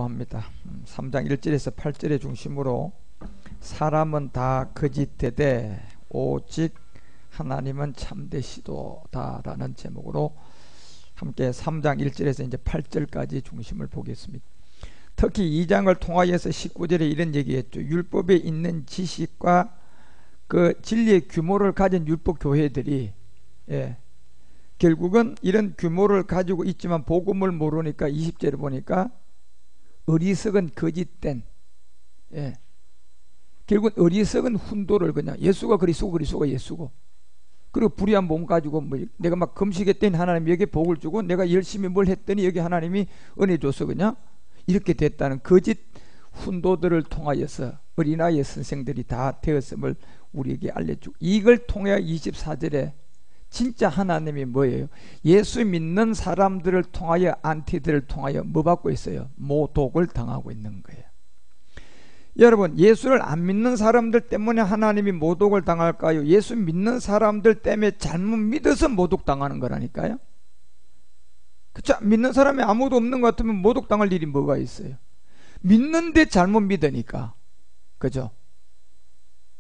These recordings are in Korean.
합니다. 3장 1절에서 8절의 중심으로 사람은 다 거짓되되 오직 하나님은 참되시도다라는 제목으로 함께 3장 1절에서 이제 8절까지 중심을 보겠습니다. 특히 2장을 통하여서 19절에 이런 얘기했죠. 율법에 있는 지식과 그 진리의 규모를 가진 율법 교회들이 결국은 이런 규모를 가지고 있지만 복음을 모르니까 20절에 보니까 어리석은 거짓된 결국은 어리석은 훈도를 그냥 예수가 그리스도가 예수고 그리고 불의한 몸 가지고 뭐 내가 막 금식했더니 하나님이 여기 복을 주고 내가 열심히 뭘 했더니 여기 하나님이 은혜 줘서 그냥 이렇게 됐다는 거짓 훈도들을 통하여서 어린아이 선생들이 다 되었음을 우리에게 알려주고 이걸 통해 24절에 진짜 하나님이 뭐예요? 예수 믿는 사람들을 통하여 안티들을 통하여 뭐 받고 있어요? 모독을 당하고 있는 거예요. 여러분, 예수를 안 믿는 사람들 때문에 하나님이 모독을 당할까요? 예수 믿는 사람들 때문에 잘못 믿어서 모독당하는 거라니까요. 그쵸? 믿는 사람이 아무도 없는 것 같으면 모독당할 일이 뭐가 있어요? 믿는데 잘못 믿으니까. 그죠?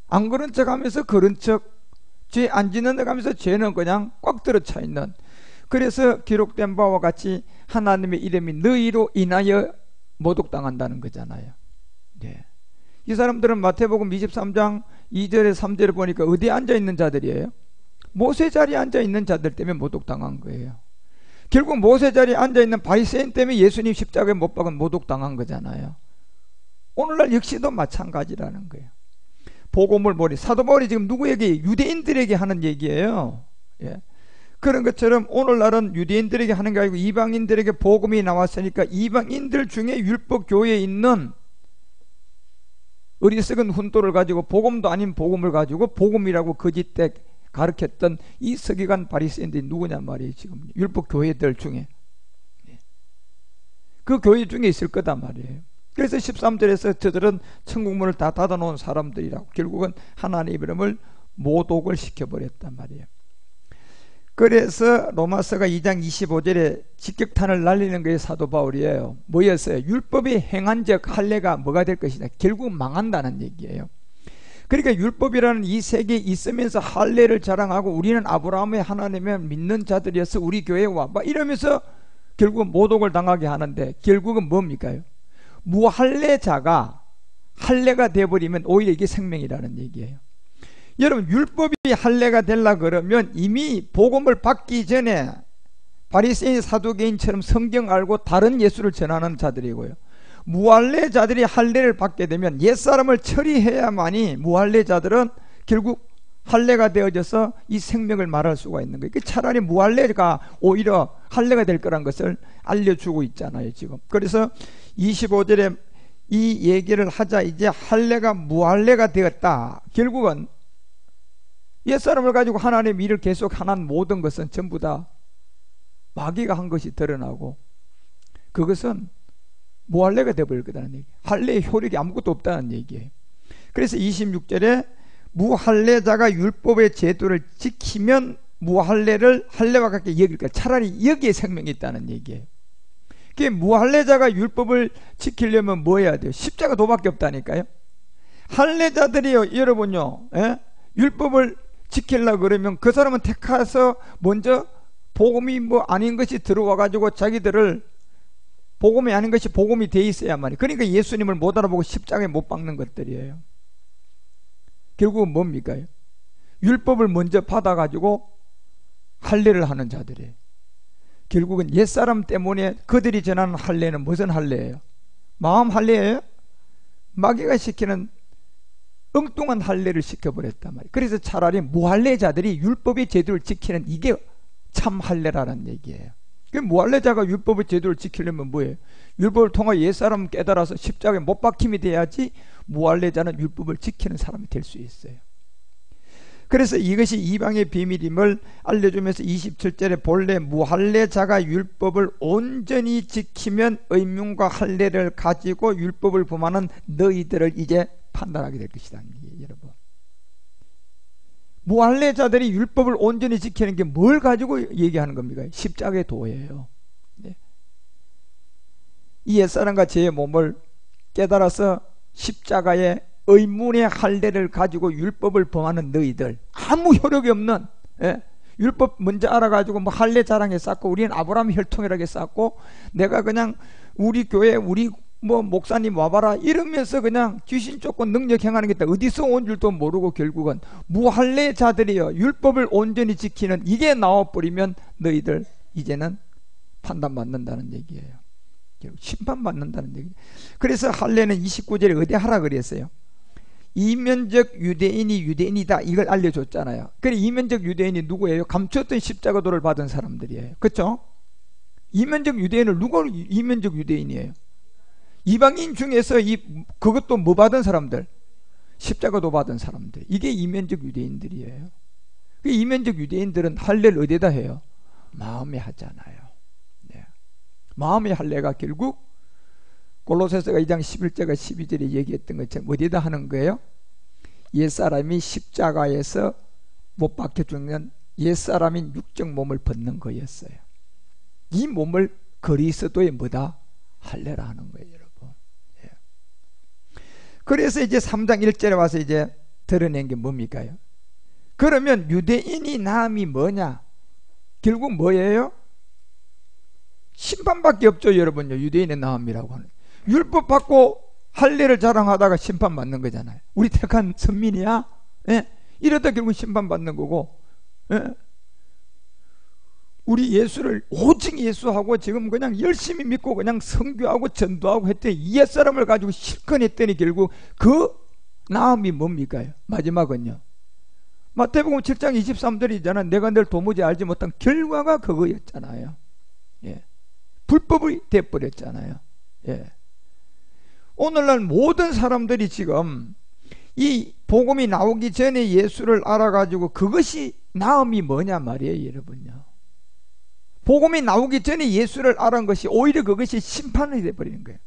안 그런 척 하면서 그런 척, 죄 안 짓는 척 하면서 죄는 그냥 꽉 들어차 있는. 그래서 기록된 바와 같이 하나님의 이름이 너희로 인하여 모독당한다는 거잖아요. 네. 이 사람들은 마태복음 23장 2절에 3절에 보니까 어디에 앉아있는 자들이에요? 모세 자리에 앉아있는 자들 때문에 모독당한 거예요. 결국 모세 자리에 앉아있는 바리새인 때문에 예수님 십자가에 못 박은 모독당한 거잖아요. 오늘날 역시도 마찬가지라는 거예요. 복음을 모르니 사도 바울이 지금 누구에게? 유대인들에게 하는 얘기예요. 그런 것처럼 오늘날은 유대인들에게 하는 게 아니고 이방인들에게 복음이 나왔으니까 이방인들 중에 율법 교회에 있는 어리석은 훈도를 가지고 복음도 아닌 복음을 가지고 복음이라고 거짓되 가르쳤던 이 서기관 바리새인들이 누구냐 말이에요. 지금 율법 교회들 중에 그 교회 중에 있을 거단 말이에요. 그래서 13절에서 저들은 천국문을 다 닫아놓은 사람들이라고 결국은 하나님의 이름을 모독을 시켜버렸단 말이에요. 그래서 로마서가 2장 25절에 직격탄을 날리는 게 사도 바울이에요. 뭐였어요? 율법이 행한적 할례가 뭐가 될 것이냐? 결국 망한다는 얘기예요. 그러니까 율법이라는 이 세계에 있으면서 할례를 자랑하고 우리는 아브라함의 하나님을 믿는 자들이어서 우리 교회에 와봐 이러면서 결국은 모독을 당하게 하는데 결국은 뭡니까? 무할례자가 할례가 되어버리면 오히려 이게 생명이라는 얘기예요. 여러분, 율법이 할례가 되려 그러면 이미 복음을 받기 전에 바리새인 사두개인처럼 성경 알고 다른 예수를 전하는 자들이고요. 무할례자들이 할례를 받게 되면 옛사람을 처리해야만이 무할례자들은 결국 할례가 되어져서 이 생명을 말할 수가 있는 거예요. 차라리 무할례가 오히려 할례가 될 거란 것을 알려주고 있잖아요 지금. 그래서 25절에 이 얘기를 하자. 이제 할례가 무할례가 되었다. 결국은 옛사람을 가지고 하나님의 일을 계속 하는 모든 것은 전부 다 마귀가 한 것이 드러나고 그것은 무할례가 되어버릴 거다는 얘기예요. 할례의 효력이 아무것도 없다는 얘기예요. 그래서 26절에 무할례자가 율법의 제도를 지키면 무할례를 할례와 같게 여길 거야. 차라리 여기에 생명이 있다는 얘기예요. 그게 무할례자가 율법을 지키려면 뭐 해야 돼요? 십자가 도밖에 없다니까요. 할례자들이요, 여러분요, 율법을 지키려고 그러면 그 사람은 택해서 먼저 복음이 뭐 아닌 것이 들어와 가지고 자기들을 복음이 아닌 것이 복음이 돼 있어야만. 그러니까 예수님을 못 알아보고 십자가에 못 박는 것들이에요. 결국은 뭡니까? 율법을 먼저 받아 가지고 할례를 하는 자들이에요. 결국은 옛사람 때문에 그들이 전하는 할례는 무슨 할례예요? 마음 할례예요? 마귀가 시키는 엉뚱한 할례를 시켜버렸단 말이에요. 그래서 차라리 무할례자들이 율법의 제도를 지키는 이게 참 할례라는 얘기예요. 무할례자가 율법의 제도를 지키려면 뭐예요? 율법을 통해 옛사람 깨달아서 십자가에 못 박힘이 돼야지 무할례자는 율법을 지키는 사람이 될 수 있어요. 그래서 이것이 이방의 비밀임을 알려주면서 27절에 본래 무할례자가 율법을 온전히 지키면 의문과 할례를 가지고 율법을 범하는 너희들을 이제 판단하게 될 것이다. 여러분, 무할례자들이 율법을 온전히 지키는 게 뭘 가지고 얘기하는 겁니까? 십자가의 도예요. 이 옛사람과 제 몸을 깨달아서 십자가의 의문의 할례를 가지고 율법을 범하는 너희들, 아무 효력이 없는, 예? 율법 먼저 알아가지고 뭐 할례 자랑에 쌓고 우리는 아브라함 혈통이라게 쌓고 내가 그냥 우리 교회 우리 뭐 목사님 와봐라 이러면서 그냥 귀신 쫓고 능력 행하는 게 있다. 어디서 온 줄도 모르고 결국은 무할례자들이여 율법을 온전히 지키는 이게 나와버리면 너희들 이제는 판단받는다는 얘기예요. 결국 심판받는다는 얘기. 그래서 할례는 29절에 어디 하라 그랬어요? 이면적 유대인이 유대인이다 이걸 알려줬잖아요. 그래 이면적 유대인이 누구예요? 감췄던 십자가도를 받은 사람들이에요. 그렇죠? 이면적 유대인을 누가 이면적 유대인이에요? 이방인 중에서 그것도 뭐 받은 사람들? 십자가도 받은 사람들. 이게 이면적 유대인들이에요. 그 이면적 유대인들은 할례를 어디다 해요? 마음에 하잖아요. 네. 마음의 할례가 결국 골로새서가 2장 11절과 12절에 얘기했던 것처럼 어디다 하는 거예요? 옛사람이 십자가에서 못 박혀 죽는 옛사람인 육적 몸을 벗는 거였어요. 이 몸을 그리스도의 뭐다? 할례라 하는 거예요, 여러분. 예. 그래서 이제 3장 1절에 와서 이제 드러낸 게 뭡니까? 그러면 유대인이 나음이 뭐냐? 결국 뭐예요? 심판밖에 없죠, 여러분요. 유대인의 나음이라고 하는. 율법 받고 할례를 자랑하다가 심판받는 거잖아요. 우리 택한 선민이야? 예? 이러다 결국 심판받는 거고, 예? 우리 예수를 오직 예수하고 지금 그냥 열심히 믿고 그냥 선교하고 전도하고 했더니 이 옛사람을 가지고 실컷 했더니 결국 그 나음이 뭡니까? 마지막은요. 마태복음 7장 23절이잖아. 내가 늘 도무지 알지 못한 결과가 그거였잖아요. 예. 불법이 돼버렸잖아요. 예. 오늘날 모든 사람들이 지금 이 복음이 나오기 전에 예수를 알아가지고 그것이 나음이 뭐냐 말이에요, 여러분요. 복음이 나오기 전에 예수를 알아간 것이 오히려 그것이 심판이 돼버리는 거예요.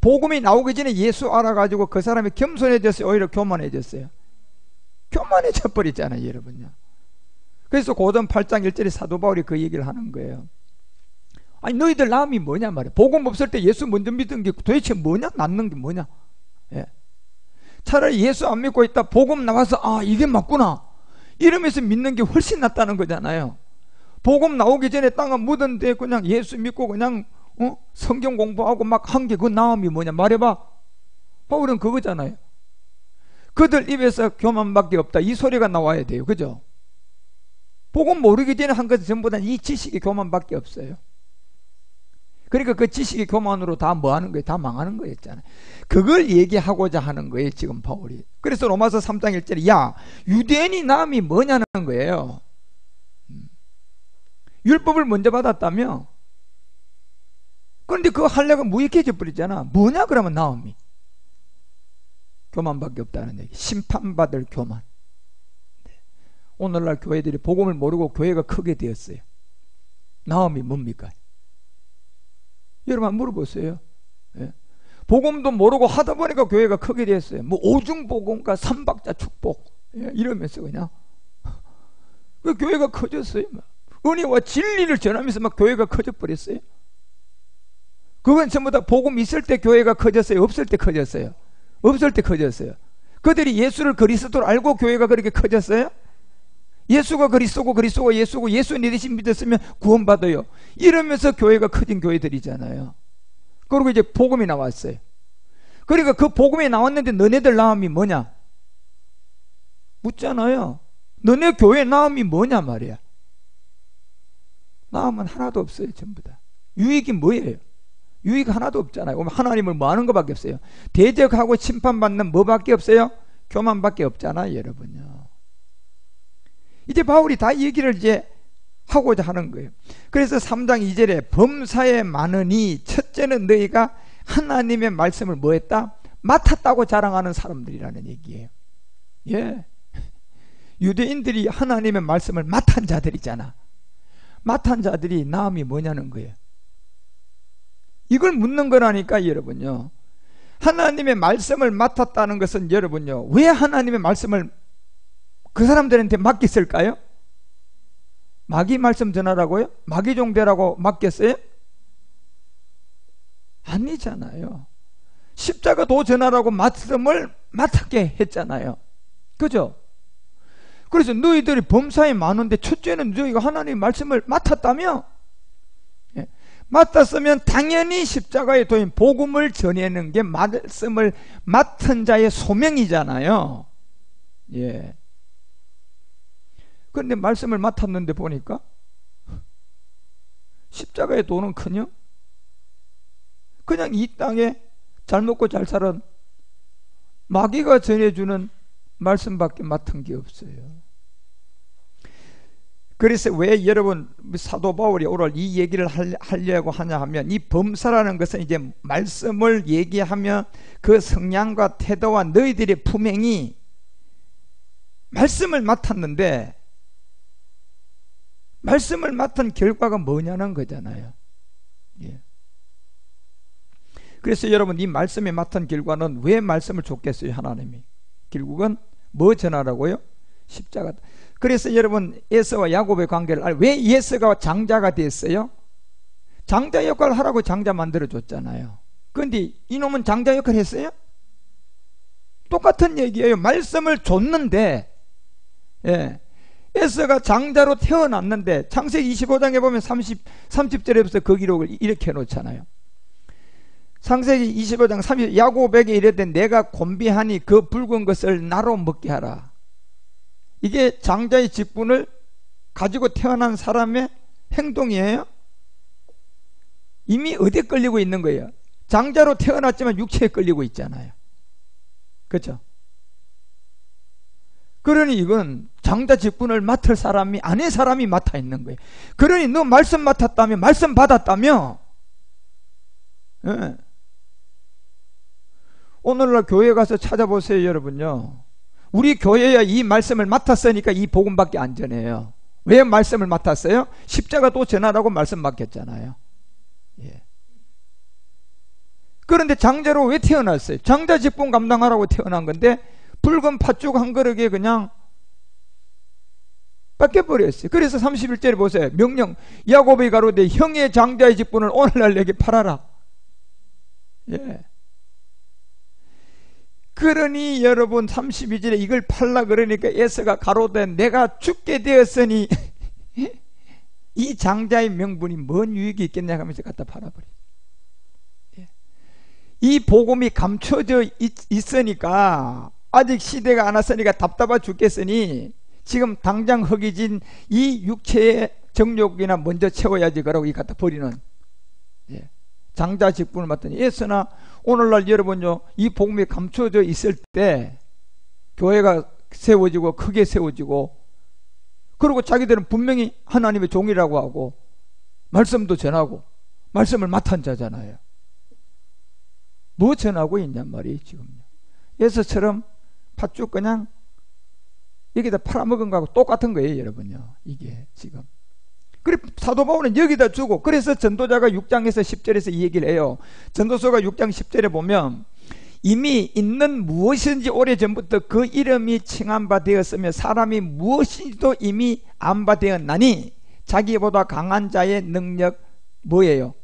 복음이 나오기 전에 예수 알아가지고 그 사람이 겸손해졌어요, 오히려 교만해졌어요? 교만해져 버리잖아요, 여러분요. 그래서 고전 8장 1절에 사도 바울이 그 얘기를 하는 거예요. 아니 너희들 나음이 뭐냐 말이야. 복음 없을 때 예수 먼저 믿은 게 도대체 뭐냐? 낫는 게 뭐냐? 예. 차라리 예수 안 믿고 있다 복음 나와서 아 이게 맞구나 이러면서 믿는 게 훨씬 낫다는 거잖아요. 복음 나오기 전에 땅은 묻은데 그냥 예수 믿고 그냥 성경 공부하고 막 한 게 그 나음이 뭐냐 말해봐. 바울은 그거잖아요. 그들 입에서 교만밖에 없다 이 소리가 나와야 돼요. 그죠? 복음 모르기 전에 한 것은 전부 다 이 지식이 교만밖에 없어요. 그러니까 그 지식의 교만으로 다 뭐 하는 거예요? 다 망하는 거였잖아요. 그걸 얘기하고자 하는 거예요, 지금 바울이. 그래서 로마서 3장 1절에 야, 유대인이 남이 뭐냐는 거예요. 율법을 먼저 받았다며? 그런데 그 할례가 무익해져 버리잖아. 뭐냐 그러면 나음이? 교만밖에 없다는 얘기. 심판받을 교만. 오늘날 교회들이 복음을 모르고 교회가 크게 되었어요. 나음이 뭡니까? 여러분 한번 물어보세요. 예. 복음도 모르고 하다 보니까 교회가 크게 됐어요. 뭐 오중복음과 삼박자 축복 이러면서 그냥 그 교회가 커졌어요. 은혜와 진리를 전하면서 막 교회가 커져 버렸어요. 그건 전부 다 복음 있을 때 교회가 커졌어요? 없을 때 커졌어요? 없을 때 커졌어요. 그들이 예수를 그리스도로 알고 교회가 그렇게 커졌어요? 예수가 그리스도고 그리스도가 예수고 예수님 대신 믿었으면 구원받아요. 이러면서 교회가 커진 교회들이잖아요. 그리고 이제 복음이 나왔어요. 그러니까 그 복음이 나왔는데 너네들 나음이 뭐냐? 묻잖아요. 너네 교회 나음이 뭐냐 말이야. 나음은 하나도 없어요. 전부 다. 유익이 뭐예요? 유익 하나도 없잖아요. 하나님을 뭐 하는 것밖에 없어요. 대적하고 심판받는 뭐밖에 없어요? 교만밖에 없잖아요, 여러분요. 이제 바울이 다 얘기를 이제 하고자 하는 거예요. 그래서 3장 2절에 범사에 많으니 첫째는 너희가 하나님의 말씀을 뭐 했다? 맡았다고 자랑하는 사람들이라는 얘기예요. 예. 유대인들이 하나님의 말씀을 맡은 자들이잖아. 맡은 자들이 나음이 뭐냐는 거예요. 이걸 묻는 거라니까 여러분요. 하나님의 말씀을 맡았다는 것은 여러분요. 왜 하나님의 말씀을 그 사람들한테 맡겼을까요? 마귀 말씀 전하라고요? 마귀 종되라고 맡겼어요? 아니잖아요. 십자가 도 전하라고 말씀을 맡게 했잖아요. 그죠? 그래서 너희들이 범사에 많은데 첫째는 너희가 하나님의 말씀을 맡았다며? 예. 맡았으면 당연히 십자가의 도인 복음을 전하는 게 말씀을 맡은 자의 소명이잖아요. 예. 그런데 말씀을 맡았는데 보니까 십자가의 도는커녕 그냥 이 땅에 잘 먹고 잘 살은 마귀가 전해주는 말씀밖에 맡은 게 없어요. 그래서 왜 여러분 사도 바울이 오늘 이 얘기를 하려고 하냐 하면, 이 범사라는 것은 이제 말씀을 얘기하면 그 성향과 태도와 너희들의 품행이 말씀을 맡았는데 말씀을 맡은 결과가 뭐냐는 거잖아요. 예. 그래서 여러분 이 말씀에 맡은 결과는 왜 말씀을 줬겠어요? 하나님이 결국은 뭐 전하라고요? 십자가. 그래서 여러분 에서와 야곱의 관계를 왜 에서가 장자가 됐어요? 장자 역할을 하라고 장자 만들어줬잖아요. 그런데 이놈은 장자 역할을 했어요? 똑같은 얘기예요. 말씀을 줬는데, 예, 에서가 장자로 태어났는데 창세기 25장에 보면 30절에서 그 기록을 이렇게 해놓잖아요. 창세기 25장 30절, 야곱에게 이르되 내가 곤비하니 그 붉은 것을 나로 먹게 하라. 이게 장자의 직분을 가지고 태어난 사람의 행동이에요. 이미 어디에 끌리고 있는 거예요? 장자로 태어났지만 육체에 끌리고 있잖아요. 그렇죠? 그러니 이건 장자 직분을 맡을 사람이 아닌 사람이 맡아 있는 거예요. 그러니 너 말씀 맡았다며, 말씀 받았다며. 예. 오늘날 교회 가서 찾아보세요, 여러분요. 우리 교회야 이 말씀을 맡았으니까 이 복음밖에 안 전해요. 왜 말씀을 맡았어요? 십자가 또 전하라고 말씀 맡겼잖아요. 예. 그런데 장자로 왜 태어났어요? 장자 직분 감당하라고 태어난 건데 붉은 팥죽 한 그릇에 그냥 뺏겨버렸어요. 그래서 31절에 보세요. 명령, 야곱이 가로되 형의 장자의 직분을 오늘날 내게 팔아라. 예. 그러니 여러분 32절에 이걸 팔라 그러니까 에서가 가로되 내가 죽게 되었으니 이 장자의 명분이 뭔 유익이 있겠냐 하면서 갖다 팔아버려. 예. 이 복음이 감춰져 있으니까, 아직 시대가 안 왔으니까 답답해 죽겠으니 지금 당장 허기진 이 육체의 정욕이나 먼저 채워야지 그러고 이 갖다 버리는, 예, 장자 직분을 맡더니 에서나 오늘날 여러분요, 이 복음이 감춰져 있을 때 교회가 세워지고 크게 세워지고, 그리고 자기들은 분명히 하나님의 종이라고 하고 말씀도 전하고 말씀을 맡은 자잖아요. 뭐 전하고 있냔 말이에요. 지금요, 예서처럼 팥죽 그냥 여기다 팔아먹은 거하고 똑같은 거예요, 여러분요. 이게 지금. 그래 사도 바울은 여기다 주고, 그래서 전도자가 6장에서 10절에서 이 얘기를 해요. 전도서가 6장 10절에 보면 이미 있는 무엇인지 오래전부터 그 이름이 칭한 바 되었으며 사람이 무엇인지도 이미 안 바 되었나니 자기보다 강한 자의 능력 뭐예요?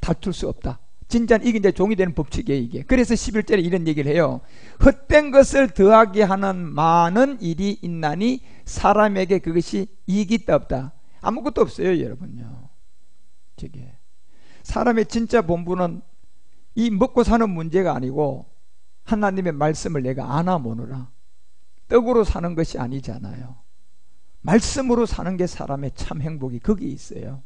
다툴 수 없다. 진짜는 이게 이제 종이 되는 법칙이에요, 이게. 그래서 11절에 이런 얘기를 해요. 헛된 것을 더하게 하는 많은 일이 있나니 사람에게 그것이 이익이 없다. 아무것도 없어요, 여러분요. 저게 사람의 진짜 본분은 이 먹고 사는 문제가 아니고 하나님의 말씀을 내가 아나 모느라 떡으로 사는 것이 아니잖아요. 말씀으로 사는 게 사람의 참 행복이 거기 있어요.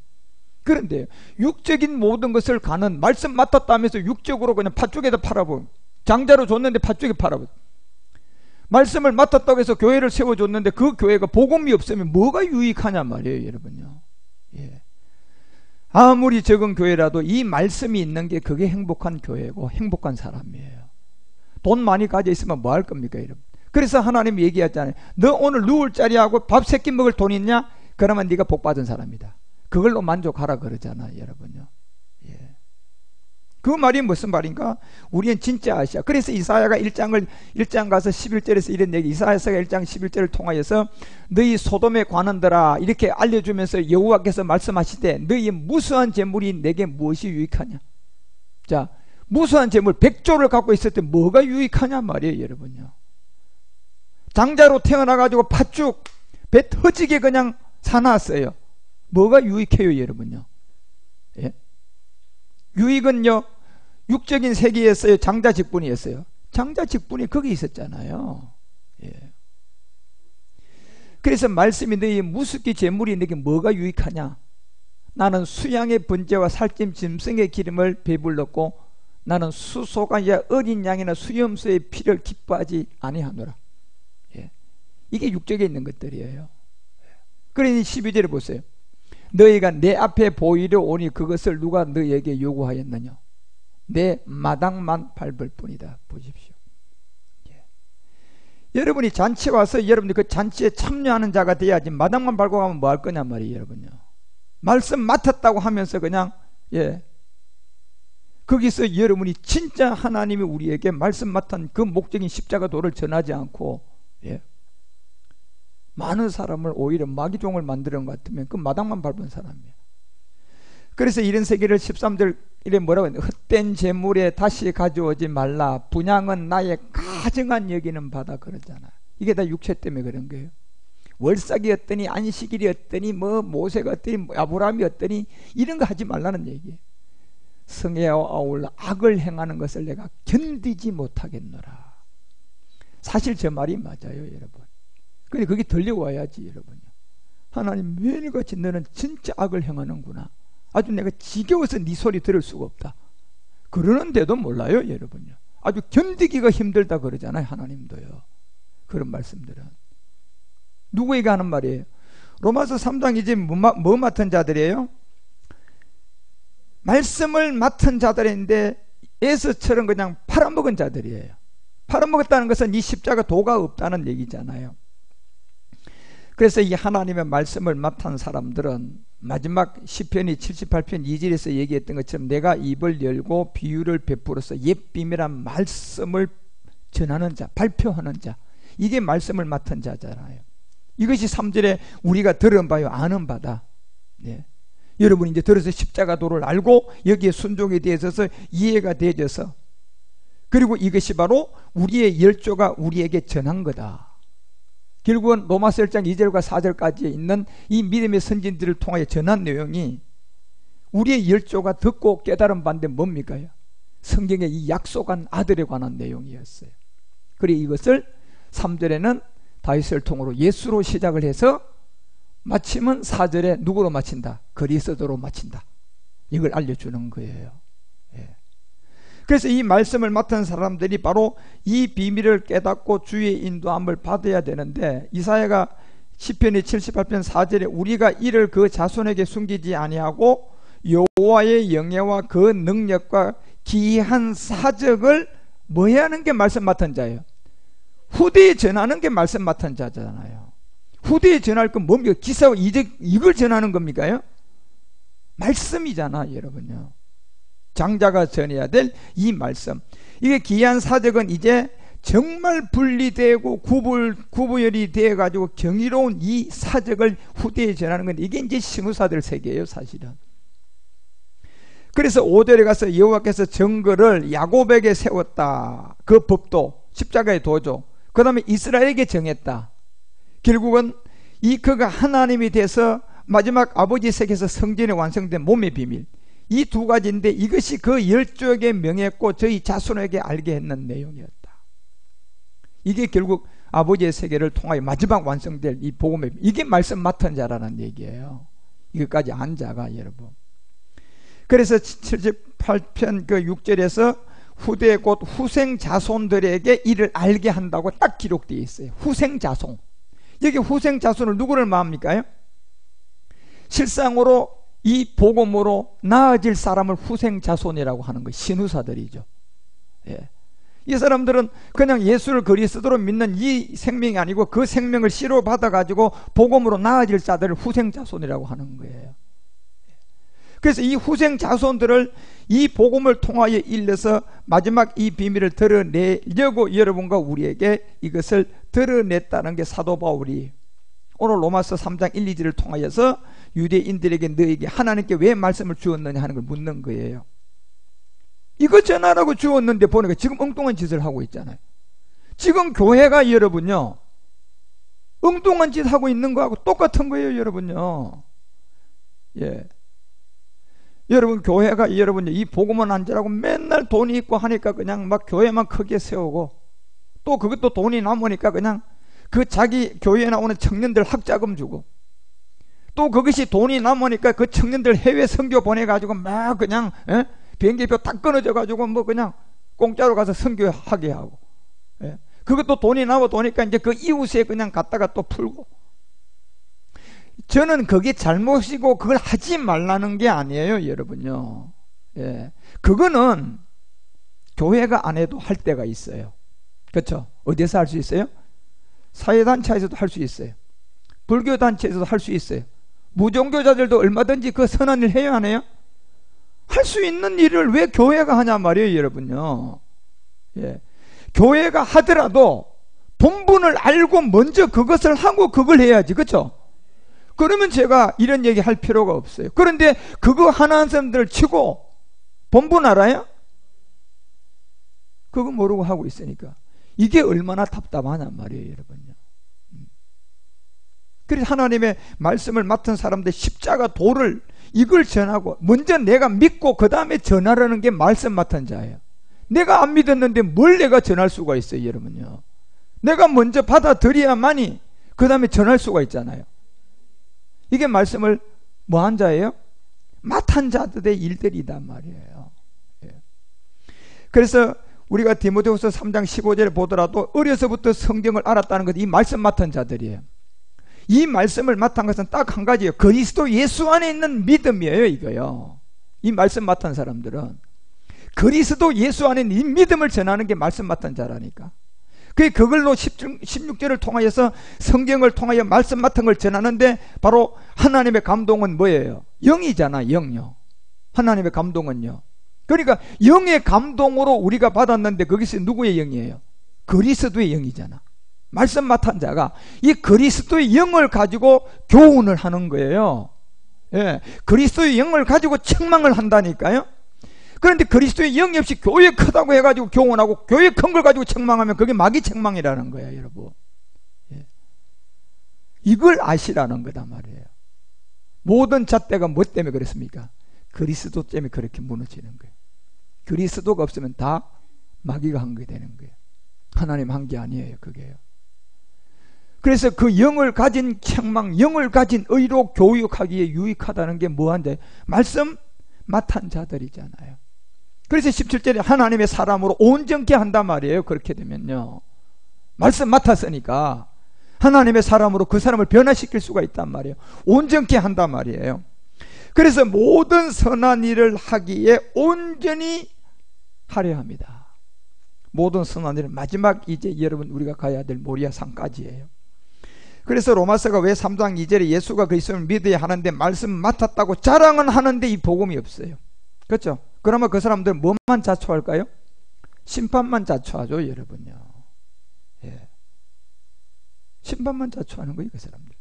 그런데 육적인 모든 것을 가는, 말씀 맡았다면서 육적으로 그냥 팥죽에다 팔아버려. 장자로 줬는데 팥죽에 팔아버려. 말씀을 맡았다고 해서 교회를 세워줬는데 그 교회가 복음이 없으면 뭐가 유익하냐 말이에요, 여러분요. 예. 아무리 적은 교회라도 이 말씀이 있는 게 그게 행복한 교회고 행복한 사람이에요. 돈 많이 가져 있으면 뭐 할 겁니까, 여러분? 그래서 하나님이 얘기하잖아요. 너 오늘 누울 자리하고 밥 3끼 먹을 돈 있냐? 그러면 네가 복 받은 사람이다. 그걸로 만족하라 그러잖아요, 여러분요. 예. 그 말이 무슨 말인가? 우리는 진짜 아시아. 그래서 이사야가 1장 가서 11절에서 이런 얘기, 이사야서가 1장 11절을 통하여서 너희 소돔에 관한들아 이렇게 알려주면서 여호와께서 말씀하시되 너희 무수한 재물이 내게 무엇이 유익하냐? 자, 무수한 재물 100조를 갖고 있을 때 뭐가 유익하냐 말이에요, 여러분요. 장자로 태어나가지고 팥죽 배 터지게 그냥 사놨어요. 뭐가 유익해요, 여러분요? 예? 유익은요, 육적인 세계였어요, 장자 직분이었어요? 장자 직분이 거기 있었잖아요. 예. 그래서 말씀이 너희 무수기 재물이 너에게 뭐가 유익하냐? 나는 수양의 번제와 살찜 짐승의 기름을 배불렀고 나는 수소가 어린 양이나 수염소의 피를 기뻐하지 아니하노라. 예. 이게 육적에 있는 것들이에요. 그러니 12절에 보세요. 너희가 내 앞에 보이려 오니 그것을 누가 너희에게 요구하였느냐? 내 마당만 밟을 뿐이다. 보십시오. 예. 여러분이 잔치에 와서 여러분이 그 잔치에 참여하는 자가 돼야지 마당만 밟고 가면 뭐 할 거냐 말이에요, 여러분요. 말씀 맡았다고 하면서 그냥 거기서 여러분이 진짜 하나님이 우리에게 말씀 맡은 그 목적인 십자가 도를 전하지 않고 많은 사람을 오히려 마귀종을 만드는 것 같으면 그 마당만 밟은 사람이에요. 그래서 이런 세계를 13절에 뭐라고 했는데 헛된 재물에 다시 가져오지 말라. 분향은 나의 가증한 여기는 바다 그러잖아. 이게 다 육체 때문에 그런 거예요. 월삭이었더니 안식일이었더니 뭐 모세가 어떠니 뭐 아브라함이었더니 이런 거 하지 말라는 얘기예요. 성애와 아울러 악을 행하는 것을 내가 견디지 못하겠노라. 사실 저 말이 맞아요, 여러분. 근데 그게 들려와야지, 여러분요. 하나님 매일같이 너는 진짜 악을 행하는구나. 아주 내가 지겨워서 네 소리 들을 수가 없다. 그러는데도 몰라요, 여러분요. 아주 견디기가 힘들다 그러잖아요, 하나님도요. 그런 말씀들은 누구에게 하는 말이에요? 로마서 3장 이제 뭐 맡은 자들이에요? 말씀을 맡은 자들인데 에서처럼 그냥 팔아먹은 자들이에요. 팔아먹었다는 것은 이 십자가 도가 없다는 얘기잖아요. 그래서 이 하나님의 말씀을 맡은 사람들은 마지막 시편이 78편 2절에서 얘기했던 것처럼 내가 입을 열고 비유를 베풀어서 옛 비밀한 말씀을 전하는 자, 발표하는 자, 이게 말씀을 맡은 자잖아요. 이것이 3절에 우리가 들은 바요 아는 바다. 여러분이 이제 들어서 십자가도를 알고 여기에 순종에 대해서 이해가 되어져서, 그리고 이것이 바로 우리의 열조가 우리에게 전한 거다. 결국은 로마서 1장 2절과 4절까지 있는 이 믿음의 선진들을 통하여 전한 내용이 우리의 열조가 듣고 깨달은 바인데 뭡니까? 성경의 이 약속한 아들에 관한 내용이었어요. 그리고 이것을 3절에는 다윗을 통으로 예수로 시작을 해서 마침은 4절에 누구로 마친다? 그리스도로 마친다. 이걸 알려주는 거예요. 그래서 이 말씀을 맡은 사람들이 바로 이 비밀을 깨닫고 주의 인도함을 받아야 되는데, 이사야가 시편이 78편 4절에 우리가 이를 그 자손에게 숨기지 아니하고 여호와의 영예와 그 능력과 기이한 사적을 뭐 해야 하는 게 말씀 맡은 자예요? 후대에 전하는 게 말씀 맡은 자잖아요. 후대에 전할 건 뭡니까? 기사와 이걸 전하는 겁니까요? 말씀이잖아, 여러분요. 장자가 전해야 될 이 말씀, 이게 기이한 사적은 이제 정말 분리되고 구분열이 되어가지고 경이로운 이 사적을 후대에 전하는 건데, 이게 이제 신우사들 세계예요, 사실은. 그래서 5절에 가서 여호와께서 정거를 야곱에게 세웠다. 그 법도 십자가의 도죠. 그 다음에 이스라엘에게 정했다. 결국은 이 그가 하나님이 돼서 마지막 아버지 세계에서 성전에 완성된 몸의 비밀, 이 두 가지인데 이것이 그 열조에게 명했고 저희 자손에게 알게 했는 내용이었다. 이게 결국 아버지의 세계를 통하여 마지막 완성될 이 복음의 비밀, 이게 말씀 맡은 자라는 얘기예요. 이것까지 안 자가, 여러분. 그래서 78편 그 6절에서 후대 곧 후생 자손들에게 이를 알게 한다고 딱 기록되어 있어요. 후생 자손. 여기 후생 자손을 누구를 말합니까? 실상으로 이 복음으로 나아질 사람을 후생 자손이라고 하는 거예요. 신우사들이죠. 이 사람들은 그냥 예수를 그리스도로 믿는 이 생명이 아니고 그 생명을 씨로 받아가지고 복음으로 나아질 자들을 후생 자손이라고 하는 거예요. 그래서 이 후생 자손들을 이 복음을 통하여 일러서 마지막 이 비밀을 드러내려고 여러분과 우리에게 이것을 드러냈다는 게 사도 바울이 오늘 로마서 3장 1, 2절을 통하여서 유대인들에게 너에게 하나님께 왜 말씀을 주었느냐 하는 걸 묻는 거예요. 이거 전하라고 주었는데 보니까 지금 엉뚱한 짓을 하고 있잖아요. 지금 교회가 여러분요, 엉뚱한 짓 하고 있는 거하고 똑같은 거예요, 여러분요. 예. 여러분, 교회가 여러분 이 복음은 안 자라고 맨날 돈이 있고 하니까 그냥 막 교회만 크게 세우고, 또 그것도 돈이 남으니까 그냥 그 자기 교회에 나오는 청년들 학자금 주고, 또 그것이 돈이 남으니까 그 청년들 해외 선교 보내가지고 막 그냥 비행기표 딱 끊어져가지고 뭐 그냥 공짜로 가서 선교하게 하고, 그것도 돈이 남아 도니까 이제 그 이웃에 그냥 갖다가 또 풀고. 저는 그게 잘못이고 그걸 하지 말라는 게 아니에요, 여러분요. 예. 그거는 교회가 안 해도 할 때가 있어요. 그렇죠? 어디서 할 수 있어요? 사회단체에서도 할 수 있어요. 불교단체에서도 할 수 있어요. 무종교자들도 얼마든지 그 선한 일 해야 하네요. 할 수 있는 일을 왜 교회가 하냐 말이에요, 여러분요. 예. 교회가 하더라도 본분을 알고 먼저 그것을 하고 그걸 해야지, 그렇죠? 그러면 제가 이런 얘기 할 필요가 없어요. 그런데 그거 하나하나 사람들 치고 본분 알아요? 그거 모르고 하고 있으니까 이게 얼마나 답답하냔 말이에요, 여러분요. 그래서 하나님의 말씀을 맡은 사람들 십자가 도를 이걸 전하고, 먼저 내가 믿고 그 다음에 전하라는 게 말씀 맡은 자예요. 내가 안 믿었는데 뭘 내가 전할 수가 있어요, 여러분요. 내가 먼저 받아들여야만이 그 다음에 전할 수가 있잖아요. 이게 말씀을 뭐 한 자예요? 맡은 자들의 일들이단 말이에요. 예. 그래서 우리가 디모데후서 3장 15절에 보더라도 어려서부터 성경을 알았다는 것, 이 말씀 맡은 자들이에요. 이 말씀을 맡은 것은 딱 한 가지예요. 그리스도 예수 안에 있는 믿음이에요, 이거요. 이 말씀 맡은 사람들은 그리스도 예수 안에 있는 이 믿음을 전하는 게 말씀 맡은 자라니까. 그걸로 16절을 통하여서 성경을 통하여 말씀 맡은 걸 전하는데, 바로 하나님의 감동은 뭐예요? 영이잖아, 영요. 하나님의 감동은요. 그러니까 영의 감동으로 우리가 받았는데 그것이 누구의 영이에요? 그리스도의 영이잖아. 말씀 맡은 자가 이 그리스도의 영을 가지고 교훈을 하는 거예요. 예, 그리스도의 영을 가지고 책망을 한다니까요. 그런데 그리스도의 영이 없이 교회 크다고 해가지고 교훈하고 교회 큰 걸 가지고 책망하면 그게 마귀 책망이라는 거야, 여러분. 예. 이걸 아시라는 거다 말이에요. 모든 잣대가 뭐 때문에 그렇습니까? 그리스도 때문에 그렇게 무너지는 거예요. 그리스도가 없으면 다 마귀가 한 게 되는 거예요. 하나님 한 게 아니에요, 그게요. 그래서 그 영을 가진 책망, 영을 가진 의로 교육하기에 유익하다는 게 뭐한데? 말씀 맡은 자들이잖아요. 그래서 17절에 하나님의 사람으로 온전케 한단 말이에요. 그렇게 되면요, 말씀 맡았으니까 하나님의 사람으로 그 사람을 변화시킬 수가 있단 말이에요. 온전케 한단 말이에요. 그래서 모든 선한 일을 하기에 온전히 하려 합니다. 모든 선한 일은 마지막 이제 여러분 우리가 가야 될 모리아 산까지예요. 그래서 로마서가 왜 3장 2절에 예수가 그리스도를 믿어야 하는데 말씀 맡았다고 자랑은 하는데 이 복음이 없어요. 그렇죠? 그러면 그 사람들 뭐만 자초할까요? 심판만 자초하죠, 여러분요. 예. 심판만 자초하는 거예요, 그 사람들.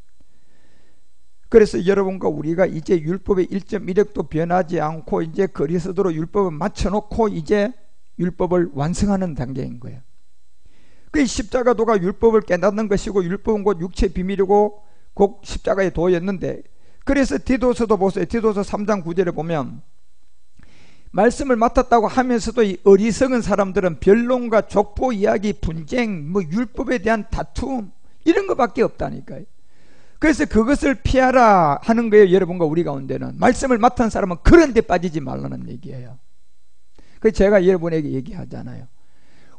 그래서 여러분과 우리가 이제 율법의 1.1획도 변하지 않고 이제 그리스도로 율법을 맞춰놓고 이제 율법을 완성하는 단계인 거예요. 그 십자가도가 율법을 깨닫는 것이고, 율법은 곧 육체의 비밀이고 곧 십자가에 도였는데, 그래서 디도서도 보세요. 디도서 3장 9절에 보면 말씀을 맡았다고 하면서도 이 어리석은 사람들은 변론과 족보 이야기, 분쟁, 뭐 율법에 대한 다툼 이런 것밖에 없다니까요. 그래서 그것을 피하라 하는 거예요, 여러분과 우리 가운데는. 말씀을 맡은 사람은 그런 데 빠지지 말라는 얘기예요. 그래서 제가 여러분에게 얘기하잖아요.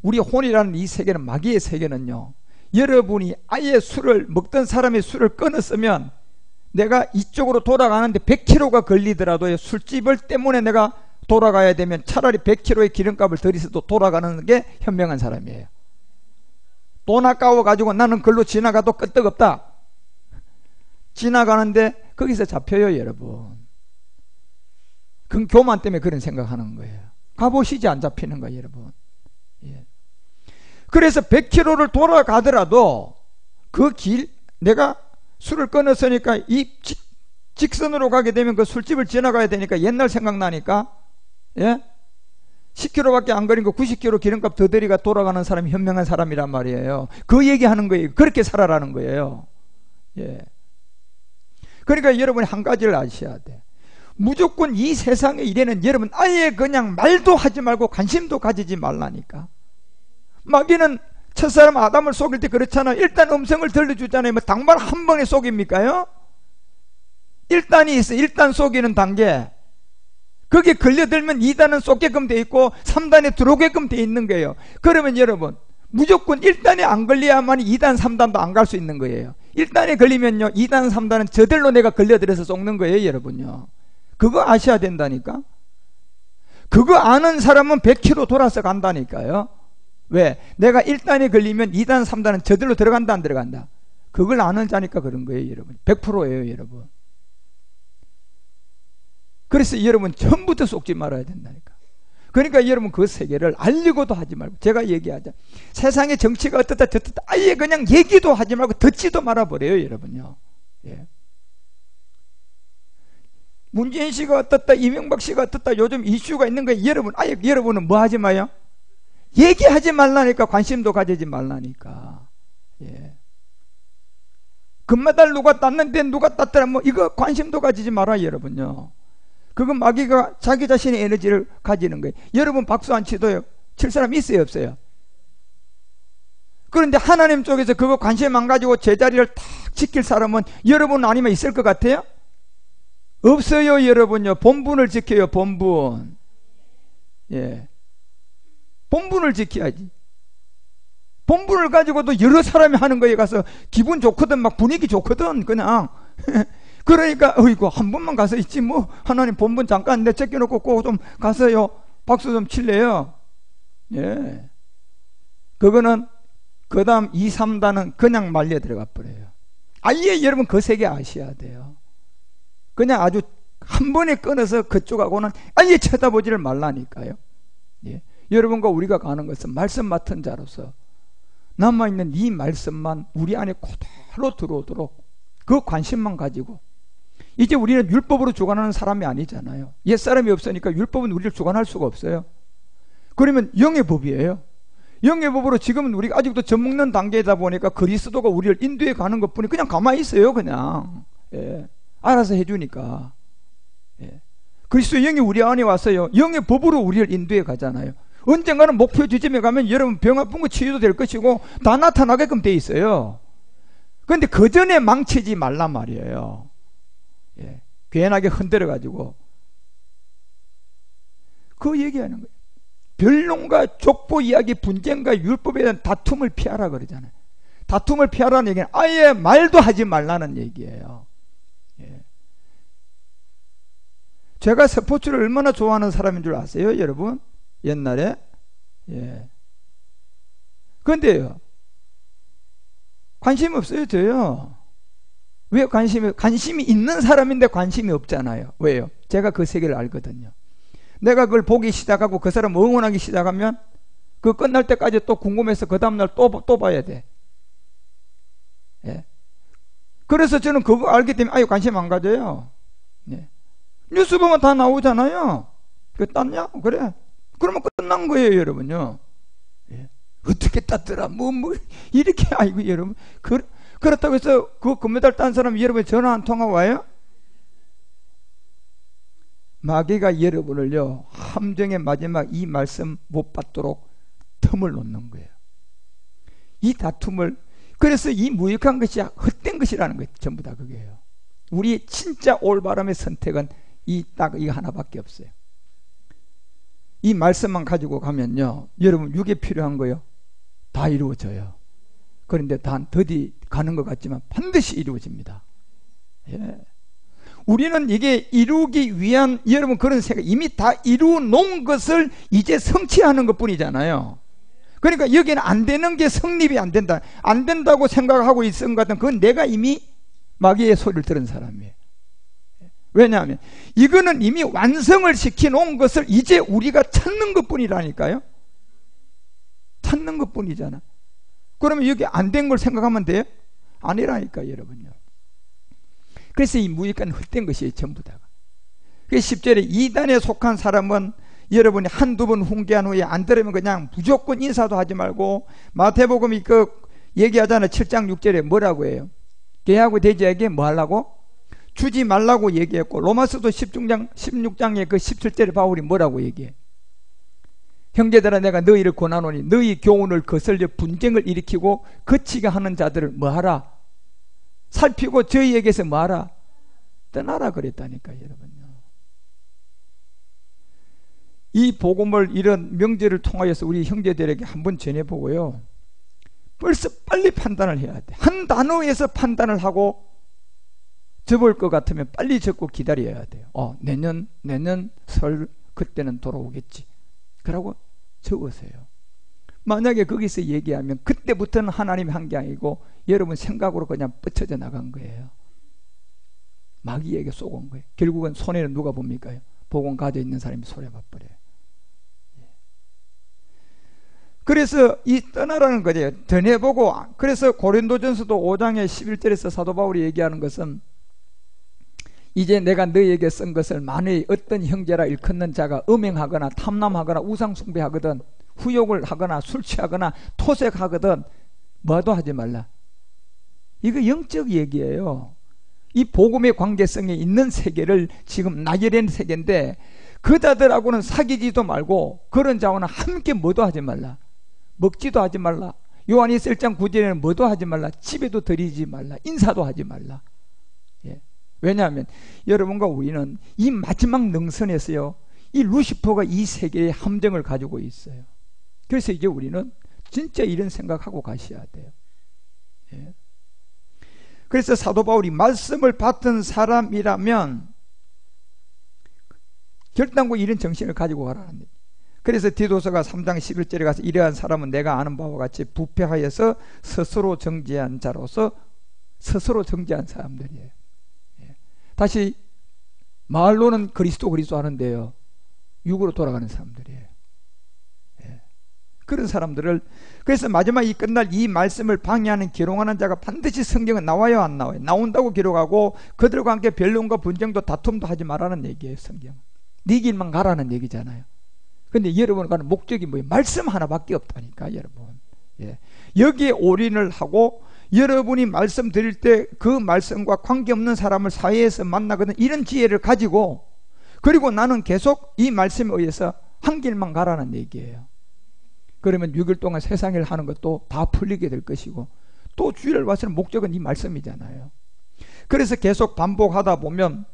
우리 혼이라는 이 세계는, 마귀의 세계는요, 여러분이 아예 술을 먹던 사람의 술을 끊었으면 내가 이쪽으로 돌아가는데 100km가 걸리더라도 술집을 때문에 내가 돌아가야 되면 차라리 100km의 기름값을 들이서도 돌아가는 게 현명한 사람이에요. 돈 아까워 가지고 나는 글로 지나가도 끄떡없다. 지나가는데 거기서 잡혀요, 여러분. 그건 교만 때문에 그런 생각하는 거예요. 가보시지 안 잡히는 거예요, 여러분. 예. 그래서 100km를 돌아가더라도 그 길, 내가 술을 끊었으니까 이 직선으로 가게 되면 그 술집을 지나가야 되니까 옛날 생각나니까, 예? 10km밖에 안 걸린 거 90km 기름값 더 들이가 돌아가는 사람이 현명한 사람이란 말이에요. 그 얘기하는 거예요. 그렇게 살아라는 거예요. 예. 그러니까 여러분이 한 가지를 아셔야 돼. 무조건 이 세상의 일에는 여러분 아예 그냥 말도 하지 말고 관심도 가지지 말라니까. 마귀는 첫사람 아담을 속일 때 그렇잖아요. 일단 음성을 들려주잖아요. 뭐 당말 한 번에 속입니까요? 일단이 있어. 일단 속이는 단계. 거기에 걸려들면 2단은 쏟게끔 돼 있고 3단에 들어오게끔 돼 있는 거예요. 그러면 여러분 무조건 1단에 안 걸려야만 2단 3단도 안 갈 수 있는 거예요. 1단에 걸리면요 2단 3단은 저절로 내가 걸려들어서 속는 거예요. 여러분요, 그거 아셔야 된다니까. 그거 아는 사람은 100km 돌아서 간다니까요. 왜? 내가 1단에 걸리면 2단 3단은 저절로 들어간다 안 들어간다. 그걸 아는 자니까 그런 거예요. 여러분 100%예요. 여러분. 그래서 여러분 처음부터 속지 말아야 된다니까. 그러니까 여러분 그 세계를 알려고도 하지 말고, 제가 얘기하자, 세상의 정치가 어떻다 저떻다 아예 그냥 얘기도 하지 말고 듣지도 말아버려요. 여러분요. 예. 문재인 씨가 어떻다 이명박 씨가 어떻다 요즘 이슈가 있는 거예요. 여러분 아예 여러분은 뭐 하지 마요? 얘기하지 말라니까. 관심도 가지지 말라니까. 예. 금메달 누가 땄는데 누가 땄더라 뭐 이거 관심도 가지지 말아요. 여러분요. 그건 마귀가 자기 자신의 에너지를 가지는 거예요. 여러분 박수 안 치도요 칠 사람 있어요 없어요? 그런데 하나님 쪽에서 그거 관심 안 가지고 제자리를 탁 지킬 사람은 여러분 아니면 있을 것 같아요? 없어요. 여러분요. 본분을 지켜요. 본분. 예. 본분을 지켜야지. 본분을 가지고도 여러 사람이 하는 거에 가서 기분 좋거든, 막 분위기 좋거든 그냥. 그러니까 어이구 한 번만 가서 있지 뭐 하나님 본분 잠깐 내쫓겨놓고 꼭 좀 가서요 박수 좀 칠래요. 예. 그거는 그 다음 2, 3단은 그냥 말려 들어가 버려요. 아예 여러분 그 세계 아셔야 돼요. 그냥 아주 한 번에 끊어서 그쪽하고는 아예 쳐다보지를 말라니까요. 예. 여러분과 우리가 가는 것은 말씀 맡은 자로서 남아있는 이 말씀만 우리 안에 그대로 들어오도록 그 관심만 가지고, 이제 우리는 율법으로 주관하는 사람이 아니잖아요. 옛사람이 없으니까 율법은 우리를 주관할 수가 없어요. 그러면 영의 법이에요. 영의 법으로 지금은 우리가 아직도 젖먹는 단계이다 보니까 그리스도가 우리를 인도해 가는 것뿐이 그냥 가만히 있어요. 그냥. 예. 알아서 해주니까. 예. 그리스도 영이 우리 안에 왔어요. 영의 법으로 우리를 인도해 가잖아요. 언젠가는 목표 지점에 가면 여러분 병 아픈 거 치유도 될 것이고 다 나타나게끔 돼 있어요. 그런데 그 전에 망치지 말란 말이에요. 예. 괜하게 흔들어 가지고 그 얘기하는 거예요. 변론과 족보 이야기, 분쟁과 율법에 대한 다툼을 피하라 그러잖아요. 다툼을 피하라는 얘기는 아예 말도 하지 말라는 얘기예요. 예. 제가 스포츠를 얼마나 좋아하는 사람인 줄 아세요, 여러분? 옛날에. 예. 그런데요, 관심 없어요, 저요. 왜 관심이 있는 사람인데 관심이 없잖아요. 왜요? 제가 그 세계를 알거든요. 내가 그걸 보기 시작하고 그 사람 응원하기 시작하면 그 끝날 때까지 또 궁금해서 그 다음날 또 봐야 돼. 예. 그래서 저는 그거 알기 때문에 아유 관심 안 가져요. 예. 뉴스 보면 다 나오잖아요. 그 땄냐? 그래. 그러면 끝난 거예요, 여러분요. 예. 어떻게 땄더라? 뭐 이렇게 아이고 여러분. 그렇다고 해서 그 금메달 딴 사람이 여러분 전화 한 통화 와요? 마귀가 여러분을요 함정의 마지막 이 말씀 못 받도록 틈을 놓는 거예요. 이 다툼을, 그래서 이 무익한 것이 헛된 것이라는 거예요. 전부 다 그게요. 우리의 진짜 올바름의 선택은 딱 이거 하나밖에 없어요. 이 말씀만 가지고 가면요 여러분 육에 필요한 거요 다 이루어져요. 그런데 단 더디 가는 것 같지만 반드시 이루어집니다. 예. 우리는 이게 이루기 위한 여러분 그런 생각, 이미 다 이루어 놓은 것을 이제 성취하는 것 뿐이잖아요. 그러니까 여기는 안 되는 게 성립이 안 된다, 안 된다고 생각하고 있은 것 같은, 그건 내가 이미 마귀의 소리를 들은 사람이에요. 왜냐하면 이거는 이미 완성을 시켜 놓은 것을 이제 우리가 찾는 것 뿐이라니까요. 찾는 것 뿐이잖아. 그러면 여기 안 된 걸 생각하면 돼요? 아니라니까 여러분요. 그래서 이 무익한 헛된 것이 전부 다가. 그래서 10절에 이단에 속한 사람은 여러분이 한두 번 훈계한 후에 안 들으면 그냥 무조건 인사도 하지 말고, 마태복음이 그 얘기하잖아요. 7장 6절에 뭐라고 해요? 개하고 돼지에게 뭐 하려고? 주지 말라고 얘기했고, 로마서도 16장에 그 17절에 바울이 뭐라고 얘기해? 형제들아, 내가 너희를 권하노니 너희 교훈을 거슬려 분쟁을 일으키고 거치게 하는 자들을 뭐하라? 살피고 저희에게서 뭐하라? 떠나라 그랬다니까. 여러분요, 이 복음을 이런 명제를 통하여서 우리 형제들에게 한번 전해보고요, 벌써 빨리 판단을 해야 돼. 한 단어에서 판단을 하고 접을 것 같으면 빨리 접고 기다려야 돼요. 내년 설 그때는 돌아오겠지, 그러고 적으세요. 만약에 거기서 얘기하면 그때부터는 하나님이 한 게 아니고 여러분 생각으로 그냥 뻗쳐져 나간 거예요. 마귀에게 쏘은 거예요. 결국은 손해는 누가 봅니까? 복음 가져 있는 사람이 손해 봐버려요. 그래서 이 떠나라는 거죠. 전해보고. 그래서 고린도전서도 5장의 11절에서 사도 바울이 얘기하는 것은, 이제 내가 너희에게 쓴 것을 만일 어떤 형제라 일컫는 자가 음행하거나 탐남하거나 우상숭배하거든 후욕을 하거나 술 취하거나 토색하거든 뭐도 하지 말라. 이거 영적 얘기예요. 이 복음의 관계성에 있는 세계를 지금 나열한 세계인데, 그 자들하고는 사귀지도 말고 그런 자와는 함께 뭐도 하지 말라. 먹지도 하지 말라. 요한일서 1장 9절에는 뭐도 하지 말라. 집에도 들이지 말라. 인사도 하지 말라. 예. 왜냐하면 여러분과 우리는 이 마지막 능선에서요, 이 루시퍼가 이 세계의 함정을 가지고 있어요. 그래서 이제 우리는 진짜 이런 생각하고 가셔야 돼요. 예. 그래서 사도 바울이 말씀을 받은 사람이라면 결단코 이런 정신을 가지고 가라는 거예요. 그래서 디도서가 3장 11절에 가서 이러한 사람은 내가 아는 바와 같이 부패하여서 스스로 정죄한 자로서, 스스로 정죄한 사람들이에요. 예. 다시 말로는 그리스도 하는데요, 육으로 돌아가는 사람들이에요. 예. 그런 사람들을, 그래서 마지막 이 끝날 이 말씀을 방해하는 기롱하는 자가 반드시 성경은 나와요, 안 나와요? 나온다고 기록하고 그들과 함께 변론과 분쟁도 다툼도 하지 말라는 얘기예요. 성경은 네 길만 가라는 얘기잖아요. 근데 여러분 가는 목적이 뭐예요? 말씀 하나밖에 없다니까, 여러분. 예. 여기에 올인을 하고 여러분이 말씀 드릴 때 그 말씀과 관계없는 사람을 사회에서 만나거든, 이런 지혜를 가지고, 그리고 나는 계속 이 말씀에 의해서 한 길만 가라는 얘기예요. 그러면 6일 동안 세상 일 하는 것도 다 풀리게 될 것이고, 또 주일을 와서는 목적은 이 말씀이잖아요. 그래서 계속 반복하다 보면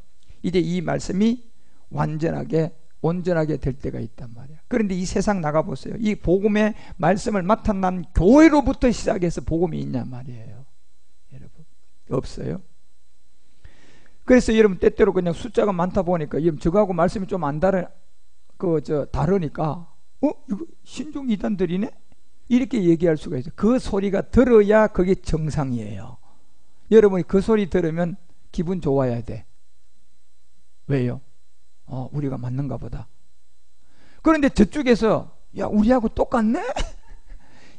이제 이 말씀이 온전하게 될 때가 있단 말이야. 그런데 이 세상 나가보세요. 이 복음의 말씀을 맡아난 교회로부터 시작해서 복음이 있냔 말이에요. 여러분, 없어요. 그래서 여러분 때때로 그냥 숫자가 많다 보니까 여러분 저거하고 말씀이 좀 안 다르니까 이거 신종 이단들이네? 이렇게 얘기할 수가 있어요. 그 소리가 들어야 그게 정상이에요. 여러분이 그 소리 들으면 기분 좋아야 돼. 왜요? 우리가 맞는가 보다. 그런데 저쪽에서 야, 우리하고 똑같네?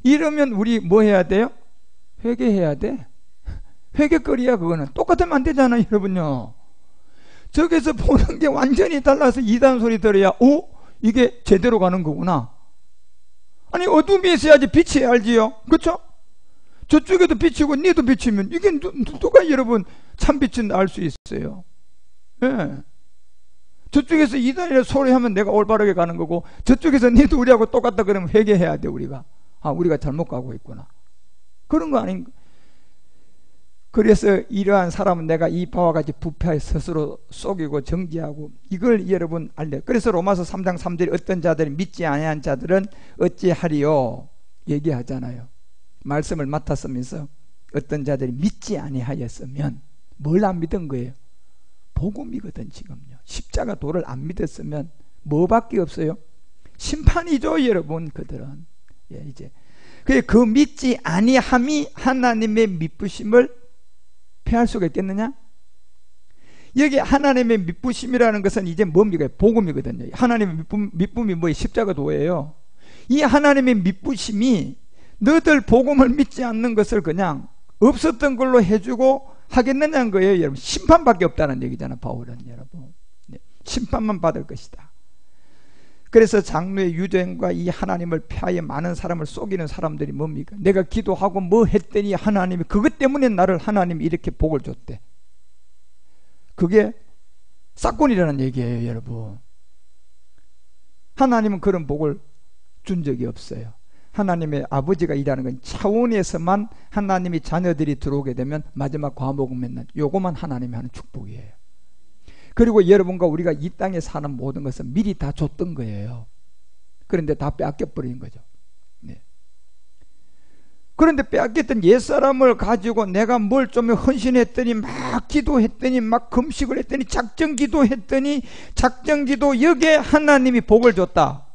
이러면 우리 뭐 해야 돼요? 회개해야 돼. 회개거리야. 그거는 똑같으면 안 되잖아요, 여러분요. 저기서 보는 게 완전히 달라서 이단 소리 들어야 이게 제대로 가는 거구나. 아니, 어둠이 있어야지 빛이 알지요. 그렇죠? 저쪽에도 비치고 니도 비치면 이게 누가 여러분 참 빛은 알 수 있어요. 예. 저쪽에서 이단이라 소리하면 내가 올바르게 가는 거고, 저쪽에서 니도 우리하고 똑같다 그러면 회개해야 돼. 우리가 우리가 잘못 가고 있구나, 그런 거 아닌가. 그래서 이러한 사람은 내가 이 바와 같이 부패하여 스스로 속이고 정죄하고, 이걸 여러분 알래. 그래서 로마서 3장 3절에 어떤 자들이 믿지 아니한 자들은 어찌하리요 얘기하잖아요. 말씀을 맡았으면서 어떤 자들이 믿지 아니하였으면 뭘 안 믿은 거예요? 복음이거든. 지금요, 십자가 도를 안 믿었으면 뭐밖에 없어요? 심판이죠, 여러분. 그들은 이제 그 믿지 아니함이 하나님의 미쁘심을 패할 수가 있겠느냐? 여기 하나님의 미쁘심이라는 것은 이제 뭡니까? 복음이거든요. 하나님의 미쁨이 뭐예요? 십자가 도예요. 이 하나님의 미쁘심이 너들 복음을 믿지 않는 것을 그냥 없었던 걸로 해주고 하겠느냐는 거예요, 여러분. 심판밖에 없다는 얘기잖아, 바울은. 여러분, 심판만 받을 것이다. 그래서 장로의 유대인과 이 하나님을 폐하여 많은 사람을 속이는 사람들이 뭡니까? 내가 기도하고 뭐 했더니 하나님이 그것 때문에 나를 하나님이 이렇게 복을 줬대. 그게 싹군이라는 얘기예요, 여러분. 하나님은 그런 복을 준 적이 없어요. 하나님의 아버지가 일하는 건 차원에서만 하나님이 자녀들이 들어오게 되면 마지막 과목은 맨날 요거만 하나님이 하는 축복이에요. 그리고 여러분과 우리가 이 땅에 사는 모든 것은 미리 다 줬던 거예요. 그런데 다 빼앗겨버린 거죠. 네. 그런데 빼앗겼던 옛사람을 가지고 내가 뭘 좀 헌신했더니 막 기도했더니 막 금식을 했더니 작정기도 했더니 작정기도 여기에 하나님이 복을 줬다.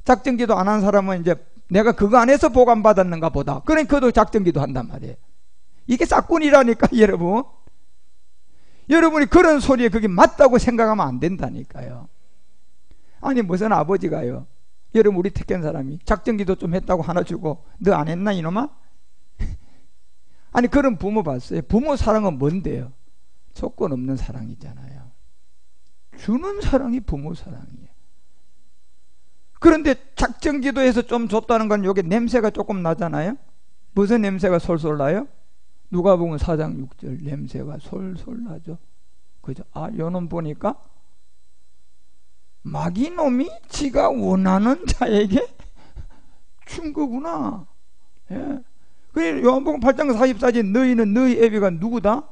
작정기도 안 한 사람은 이제 내가 그거 안 해서 복 안 받았는가 보다. 그러니까 그도 작정기도 한단 말이에요. 이게 싹군이라니까 여러분. 여러분이 그런 소리에 그게 맞다고 생각하면 안 된다니까요. 아니 무슨 아버지가요, 여러분 우리 택한 사람이 작정기도 좀 했다고 하나 주고 너 안 했나 이놈아? 아니 그런 부모 봤어요? 부모 사랑은 뭔데요? 조건 없는 사랑이잖아요. 주는 사랑이 부모 사랑이에요. 그런데 작정기도해서 좀 줬다는 건 여기 냄새가 조금 나잖아요. 무슨 냄새가 솔솔 나요? 누가 보면 4장 6절 냄새가 솔솔 나죠. 그죠? 아, 요놈 보니까 마귀놈이 지가 원하는 자에게 준 거구나. 예. 그래 요한복음 8장 44절 너희는 너희 애비가 누구다?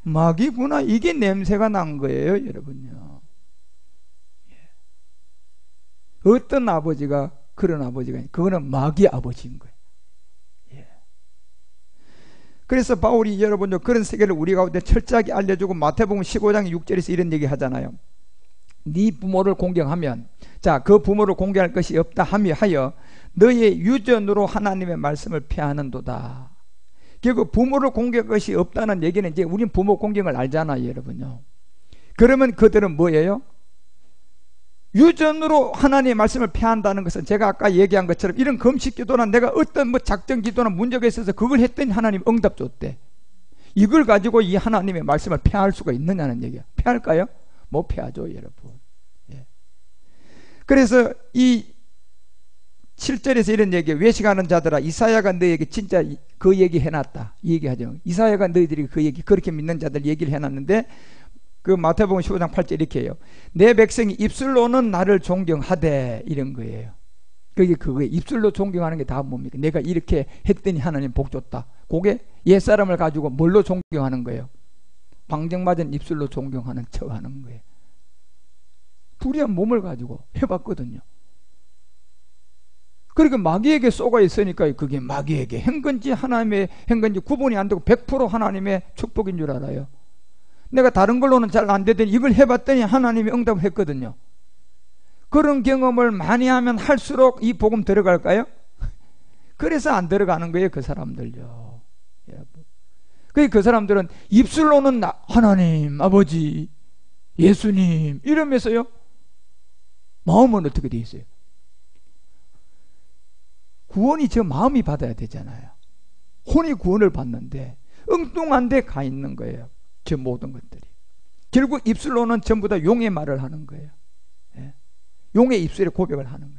마귀구나. 이게 냄새가 난 거예요, 여러분요. 예. 어떤 아버지가 그런 아버지가 그거는 마귀 아버지인 거예요. 그래서 바울이 여러분요 그런 세계를 우리 가운데 철저하게 알려주고 마태복음 15장 6절에서 이런 얘기 하잖아요. 네 부모를 공경하면 자 그 부모를 공경할 것이 없다 하여 너의 유전으로 하나님의 말씀을 폐하는도다. 결국 부모를 공경할 것이 없다는 얘기는 이제 우린 부모 공경을 알잖아요, 여러분요. 그러면 그들은 뭐예요? 유전으로 하나님의 말씀을 폐한다는 것은 제가 아까 얘기한 것처럼 이런 금식 기도나 내가 어떤 뭐 작정 기도나 문제가 있어서 그걸 했더니 하나님 응답 줬대. 이걸 가지고 이 하나님의 말씀을 폐할 수가 있느냐는 얘기야. 폐할까요? 못 폐하죠, 여러분. 예. 그래서 이 7절에서 이런 얘기예요. 외식하는 자들아 이사야가 너에게 진짜 그 얘기 해놨다. 이 얘기하죠. 이사야가 너희들이 그 얘기 그렇게 믿는 자들 얘기를 해놨는데 그 마태복음 15장 8절 이렇게 해요. 내 백성이 입술로는 나를 존경하되 이런 거예요. 그게 그거예요. 입술로 존경하는 게 다 뭡니까? 내가 이렇게 했더니 하나님 복 줬다. 그게 옛사람을 가지고 뭘로 존경하는 거예요? 방정맞은 입술로 존경하는 척 하는 거예요. 불의한 몸을 가지고 해봤거든요. 그러니까 마귀에게 쏘가 있으니까 그게 마귀에게 한 건지 하나님의 한 건지 구분이 안 되고 100% 하나님의 축복인 줄 알아요. 내가 다른 걸로는 잘 안 되더니 이걸 해봤더니 하나님이 응답을 했거든요. 그런 경험을 많이 하면 할수록 이 복음 들어갈까요? 그래서 안 들어가는 거예요, 그 사람들요. 그 사람들은 입술로는 하나님, 아버지, 예수님 이러면서요. 마음은 어떻게 돼 있어요? 구원이 저 마음이 받아야 되잖아요. 혼이 구원을 받는데 엉뚱한 데 가 있는 거예요. 저 모든 것들이 결국 입술로는 전부 다 용의 말을 하는 거예요. 예. 용의 입술에 고백을 하는 거예요.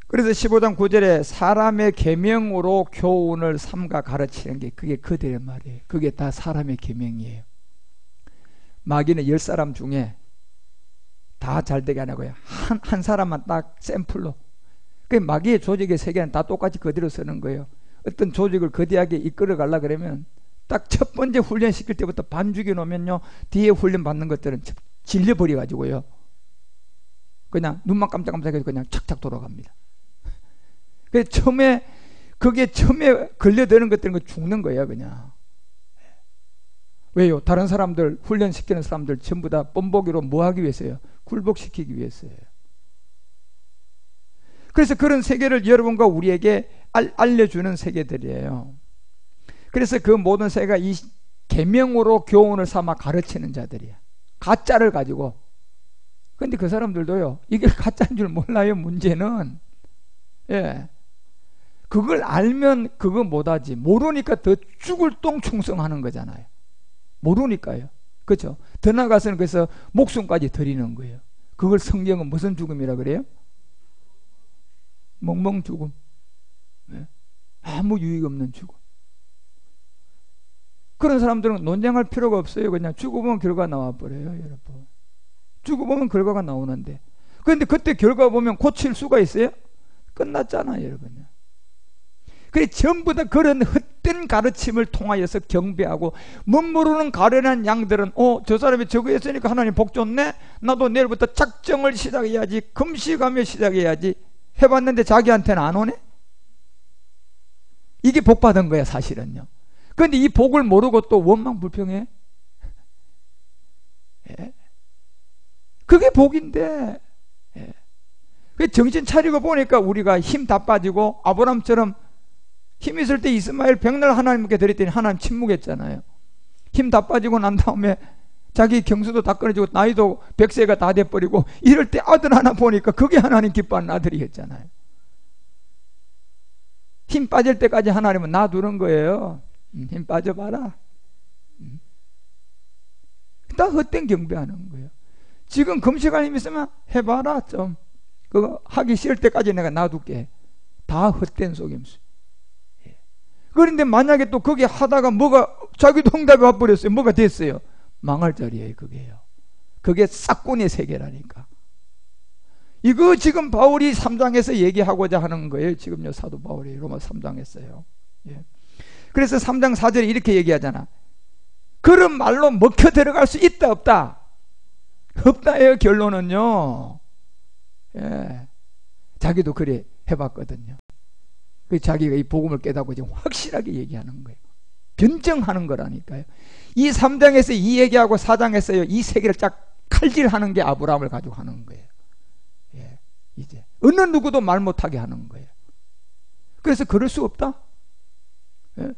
그래서 15장 9절에 사람의 계명으로 교훈을 삼가 가르치는 게 그게 그들의 말이에요. 그게 다 사람의 계명이에요. 마귀는 10사람 중에 다 잘되게 안 하고요. 한 사람만 딱 샘플로. 그 마귀의 조직의 세계는 다 똑같이 그대로 쓰는 거예요. 어떤 조직을 거대하게 이끌어 가려 그러면 딱 첫 번째 훈련 시킬 때부터 반 죽여 놓으면요 뒤에 훈련 받는 것들은 질려버려 가지고요 그냥 눈만 깜짝깜짝해서 그냥 착착 돌아갑니다. 그래서 처음에 걸려드는 것들은 죽는 거예요. 그냥. 왜요? 다른 사람들 훈련시키는 사람들 전부 다 뻔보기로 뭐 하기 위해서요? 굴복시키기 위해서요. 그래서 그런 세계를 여러분과 우리에게 알려주는 세계들이에요. 그래서 그 모든 세계가 이 계명으로 교훈을 삼아 가르치는 자들이야. 가짜를 가지고. 근데 그 사람들도요 이게 가짜인 줄 몰라요. 문제는 예, 그걸 알면 그거 못하지. 모르니까 더 죽을 똥 충성하는 거잖아요. 모르니까요. 그렇죠? 더 나가서는 그래서 목숨까지 드리는 거예요. 그걸 성경은 무슨 죽음이라 그래요? 멍멍 죽음. 네. 아무 유익 없는 죽음. 그런 사람들은 논쟁할 필요가 없어요. 그냥 죽어보면 결과 나와버려요, 여러분. 죽어보면 결과가 나오는데. 그런데 그때 결과 보면 고칠 수가 있어요? 끝났잖아요, 여러분. 그래, 전부 다 그런 헛된 가르침을 통하여서 경배하고, 멋모르는 가련한 양들은 저 사람이 저거 했으니까 하나님 복 줬네? 나도 내일부터 작정을 시작해야지, 금식하며 시작해야지 해봤는데 자기한테는 안 오네? 이게 복 받은 거야, 사실은요. 그런데 이 복을 모르고 또 원망불평해? 예. 그게 복인데. 예. 정신 차리고 보니까 우리가 힘 다 빠지고 아브라함처럼 힘 있을 때 이스마엘 백날 하나님께 드렸더니 하나님 침묵했잖아요. 힘 다 빠지고 난 다음에 자기 경수도 다 끊어지고 나이도 100세가 다 돼버리고 이럴 때 아들 하나 보니까 그게 하나님 기뻐하는 아들이었잖아요. 힘 빠질 때까지 하나님은 놔두는 거예요. 힘 빠져봐라. 다 헛된 경배하는 거예요. 지금 금식할 힘 있으면 해봐라. 좀 그거 하기 싫을 때까지 내가 놔둘게. 다 헛된 속임수. 그런데 만약에 또 거기 하다가 뭐가 자기도 응답이 와버렸어요. 뭐가 됐어요? 망할 자리예요. 그게요. 그게 싹군의 세계라니까. 이거 지금 바울이 3장에서 얘기하고자 하는 거예요. 지금요, 사도 바울이 로마 3장에서요. 예. 그래서 3장 4절에 이렇게 얘기하잖아. 그런 말로 먹혀 들어갈 수 있다 없다? 없다예요. 결론은요. 예. 자기도 그래 해봤거든요. 자기가 이 복음을 깨닫고 지금 확실하게 얘기하는 거예요. 변증하는 거라니까요. 이 3장에서 이 얘기하고 4장에서요, 이 세계를 쫙 칼질하는 게 아브라함을 가지고 하는 거예요. 예. 이제 어느 누구도 말 못하게 하는 거예요. 그래서 그럴 수 없다? 예.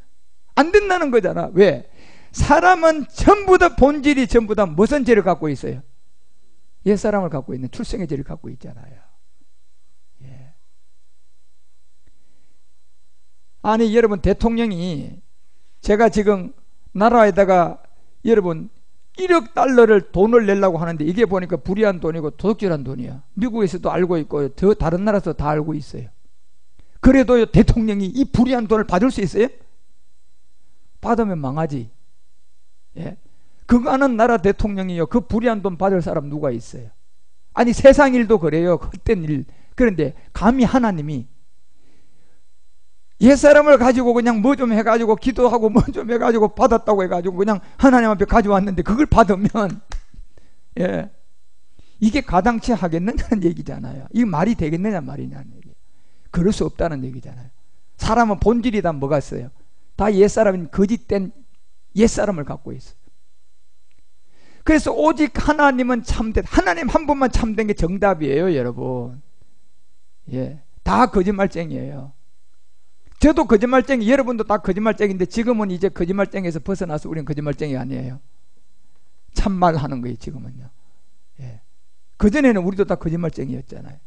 안 된다는 거잖아. 왜? 사람은 전부 다 본질이 전부 다 무슨 죄를 갖고 있어요? 옛사람을 갖고 있는 출생의 죄를 갖고 있잖아요. 예. 아니 여러분, 대통령이 제가 지금 나라에다가 여러분 1억 달러를 돈을 내려고 하는데 이게 보니까 불의한 돈이고 도둑질한 돈이야. 미국에서도 알고 있고 더 다른 나라에서 다 알고 있어요. 그래도 대통령이 이 불의한 돈을 받을 수 있어요? 받으면 망하지. 예. 그거 아는 나라 대통령이요, 그 불의한 돈 받을 사람 누가 있어요? 아니 세상 일도 그래요. 헛된 일. 그런데 감히 하나님이 옛사람을 가지고 그냥 뭐 좀 해가지고 기도하고 뭐 좀 해가지고 받았다고 해가지고 그냥 하나님 앞에 가져왔는데 그걸 받으면 예, 이게 가당치 하겠느냐는 얘기잖아요. 이게 말이 되겠느냐 말이냐는 얘기. 그럴 수 없다는 얘기잖아요. 사람은 본질이 다 뭐가 있어요? 다 옛사람인 거짓된 옛사람을 갖고 있어요. 그래서 오직 하나님은 참된, 하나님 한 분만 참된 게 정답이에요, 여러분. 예, 다 거짓말쟁이에요. 저도 거짓말쟁이, 여러분도 다 거짓말쟁이인데 지금은 이제 거짓말쟁이에서 벗어나서 우리는 거짓말쟁이 아니에요. 참말하는 거예요, 지금은요. 예. 그전에는 우리도 다 거짓말쟁이였잖아요.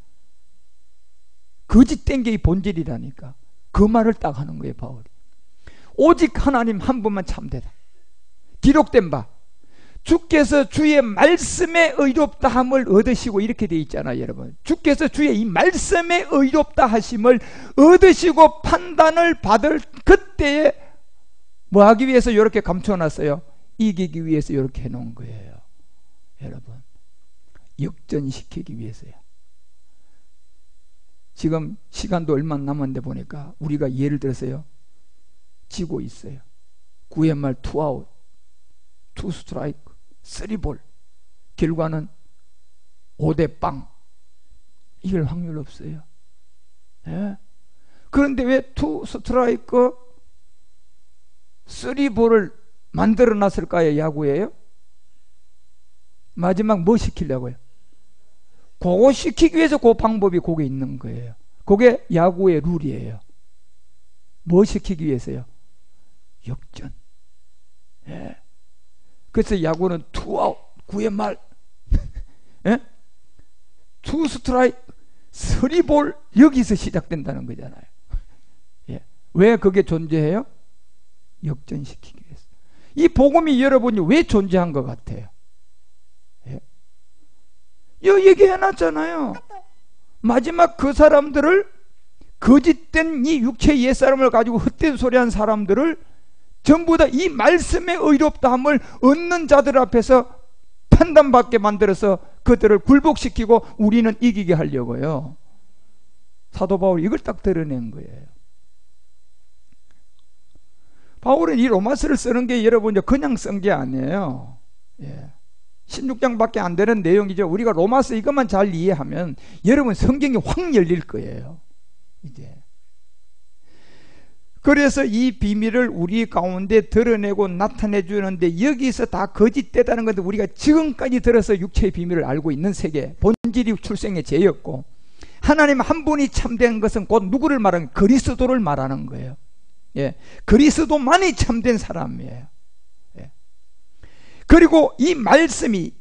거짓된 게 이 본질이라니까. 그 말을 딱 하는 거예요, 바울이. 오직 하나님 한 분만 참되다. 기록된 바 주께서 주의 말씀에 의롭다 함을 얻으시고, 이렇게 돼 있잖아요, 여러분. 주께서 주의 이 말씀에 의롭다 하심을 얻으시고 판단을 받을 그때에 뭐 하기 위해서 이렇게 감춰놨어요? 이기기 위해서 이렇게 해놓은 거예요, 여러분. 역전시키기 위해서요. 지금 시간도 얼마 남았는데 보니까 우리가 예를 들어서요, 지고 있어요. 9회 말 2아웃, 2 스트라이크, 3볼. 결과는 5대 빵. 이길 확률 없어요. 예? 그런데 왜 2 스트라이크, 3볼을 만들어 놨을까요? 야구예요? 마지막 뭐 시키려고요? 그거 시키기 위해서 그 방법이 거기에 있는 거예요. 그게 야구의 룰이에요. 뭐 시키기 위해서요? 역전. 예. 그래서 야구는 2아웃, 9회 말 예? 2 스트라이크, 3볼, 여기서 시작된다는 거잖아요. 예. 왜 그게 존재해요? 역전시키기 위해서. 이 복음이 여러분이 왜 존재한 것 같아요? 예. 여기 얘기해놨잖아요. 마지막 그 사람들을, 거짓된 이 육체의 옛사람을 가지고 헛된 소리한 사람들을 전부 다 이 말씀의 의롭다함을 얻는 자들 앞에서 판단받게 만들어서 그들을 굴복시키고 우리는 이기게 하려고요. 사도 바울이 이걸 딱 드러낸 거예요. 바울은 이 로마서를 쓰는 게 여러분 그냥 쓴 게 아니에요. 16장밖에 안 되는 내용이죠. 우리가 로마서 이것만 잘 이해하면 여러분 성경이 확 열릴 거예요. 이제. 그래서 이 비밀을 우리 가운데 드러내고 나타내 주는데, 여기서 다 거짓되다는 건데 우리가 지금까지 들어서 육체의 비밀을 알고 있는 세계, 본질이 출생의 죄였고, 하나님 한 분이 참된 것은 곧 누구를 말하는, 그리스도를 말하는 거예요. 그리스도만이 참된 사람이에요. 그리고 이 말씀이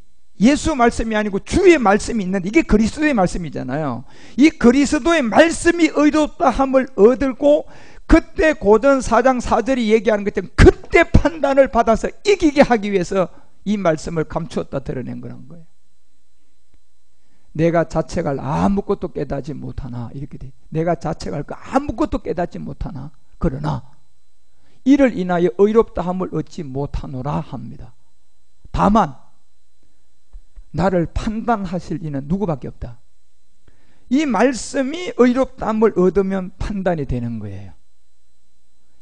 예수 말씀이 아니고 주의 말씀이 있는데, 이게 그리스도의 말씀이잖아요. 이 그리스도의 말씀이 의롭다함을 얻고, 그때 고전 4장 4절이 얘기하는 것처럼 그때 판단을 받아서 이기게 하기 위해서 이 말씀을 감추었다 드러낸 거란 거예요. 내가 자책할 아무것도 깨닫지 못하나, 이렇게 돼. 내가 자책할 거 아무것도 깨닫지 못하나, 그러나 이를 인하여 의롭다함을 얻지 못하노라 합니다. 다만 나를 판단하실 이는 누구밖에 없다. 이 말씀이 의롭다함을 얻으면 판단이 되는 거예요.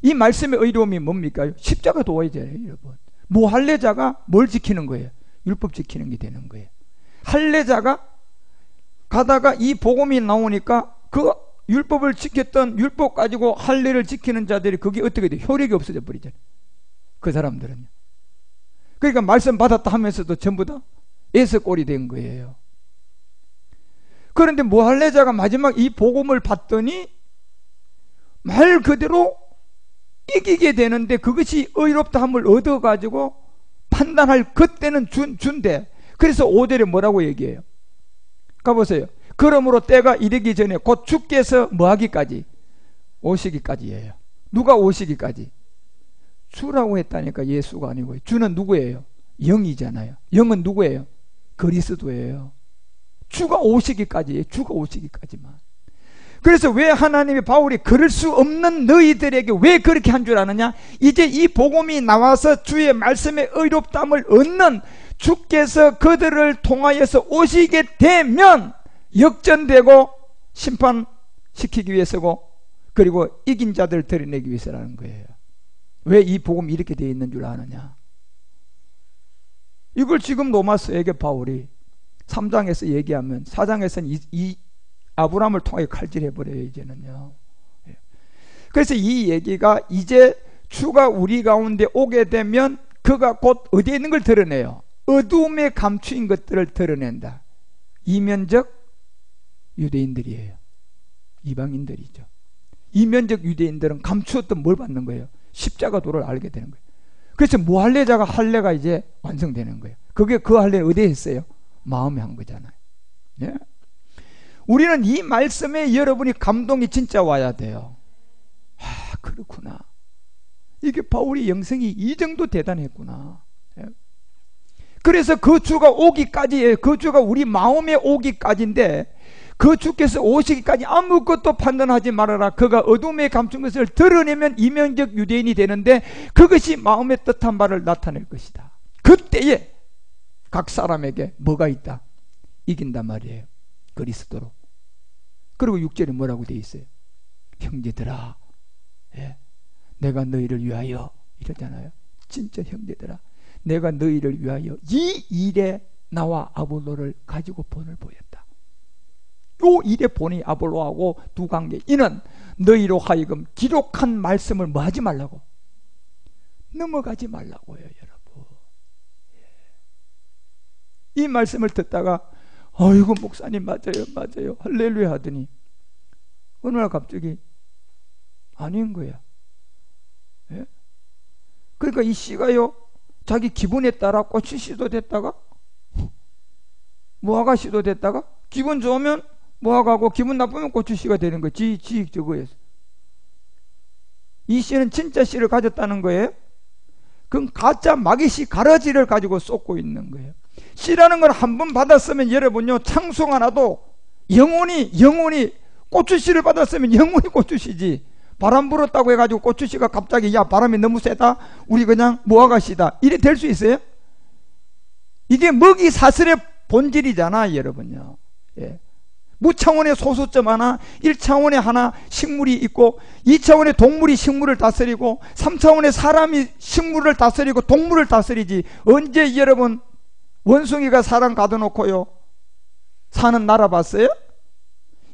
이 말씀의 의로움이 뭡니까? 십자가 도와야죠, 여러분. 무할례자가 뭘 지키는 거예요? 율법 지키는 게 되는 거예요. 할례자가 가다가 이 복음이 나오니까 그 율법을 지켰던, 율법 가지고 할례를 지키는 자들이 그게 어떻게 돼요? 효력이 없어져 버리잖아요. 그 사람들은요. 그러니까 말씀 받았다 하면서도 전부 다 에서꼴이 된 거예요. 그런데 무할례자가 마지막 이 복음을 받더니 말 그대로 이기게 되는데, 그것이 의롭다함을 얻어가지고 판단할 그때는 준대. 그래서 5절에 뭐라고 얘기해요? 가보세요. 그러므로 때가 이르기 전에 곧 주께서 뭐하기까지? 오시기까지예요. 누가 오시기까지? 주라고 했다니까. 예수가 아니고. 주는 누구예요? 영이잖아요. 영은 누구예요? 그리스도예요. 주가 오시기까지예요. 주가 오시기까지만. 그래서 왜 하나님이 바울이 그럴 수 없는 너희들에게 왜 그렇게 한 줄 아느냐? 이제 이 복음이 나와서 주의 말씀의 의롭다함을 얻는 주께서 그들을 통하여서 오시게 되면 역전되고 심판시키기 위해서고, 그리고 이긴 자들을 드러내기 위해서라는 거예요. 왜 이 복음이 이렇게 되어 있는 줄 아느냐? 이걸 지금 로마서에게 바울이 3장에서 얘기하면 4장에서는 이 아브라함을 통해 칼질해버려요, 이제는요. 그래서 이 얘기가 이제 주가 우리 가운데 오게 되면 그가 곧 어디에 있는 걸 드러내요? 어두움에 감추인 것들을 드러낸다. 이면적 유대인들이에요. 이방인들이죠. 이면적 유대인들은 감추었던 뭘 받는 거예요? 십자가 도를 알게 되는 거예요. 그래서 무할례자가 할례가 이제 완성되는 거예요. 그게 그 할례를 어디에 했어요? 마음에 한 거잖아요. 네? 우리는 이 말씀에 여러분이 감동이 진짜 와야 돼요. 아, 그렇구나. 이게 바울의 영성이 이 정도 대단했구나. 그래서 그 주가 오기까지예요. 그 주가 우리 마음에 오기까지인데, 그 주께서 오시기까지 아무것도 판단하지 말아라. 그가 어둠에 감춘 것을 드러내면 이면적 유대인이 되는데, 그것이 마음의 뜻한 바를 나타낼 것이다. 그때에 각 사람에게 뭐가 있다? 이긴단 말이에요. 그리스도로. 그리고 6절에 뭐라고 되어 있어요? 형제들아, 내가 너희를 위하여, 이러잖아요. 진짜 형제들아, 내가 너희를 위하여 이 일에 나와 아볼로를 가지고 본을 보였다. 요 일에 본이 아볼로하고 두 관계, 이는 너희로 하여금 기록한 말씀을 뭐 하지 말라고? 넘어가지 말라고요, 여러분. 이 말씀을 듣다가 아이고 목사님 맞아요 할렐루야 하더니 어느 날 갑자기 아닌 거야. 그러니까 이 씨가요, 자기 기분에 따라 꼬치씨도 됐다가 무화과씨도 됐다가, 기분 좋으면 무화과고 기분 나쁘면 고추씨가 되는 거예요. 저거에서. 이 씨는 진짜 씨를 가졌다는 거예요. 그건 가짜 마귀씨 가라지를 가지고 쏟고 있는 거예요. 씨라는 걸 한 번 받았으면 여러분요, 창송 하나도 영원히 고추씨를 받았으면 영원히 고추씨지. 바람 불었다고 해가지고 고추씨가 갑자기 야 바람이 너무 세다 우리 그냥 모아가시다 이래 될 수 있어요? 이게 먹이 사슬의 본질이잖아 여러분요. 예. 무차원의 소수점 하나, 1차원의 하나 식물이 있고 2차원의 동물이 식물을 다스리고 3차원의 사람이 식물을 다스리고 동물을 다스리지. 언제 여러분 원숭이가 사람 가둬놓고요 사는 나라 봤어요?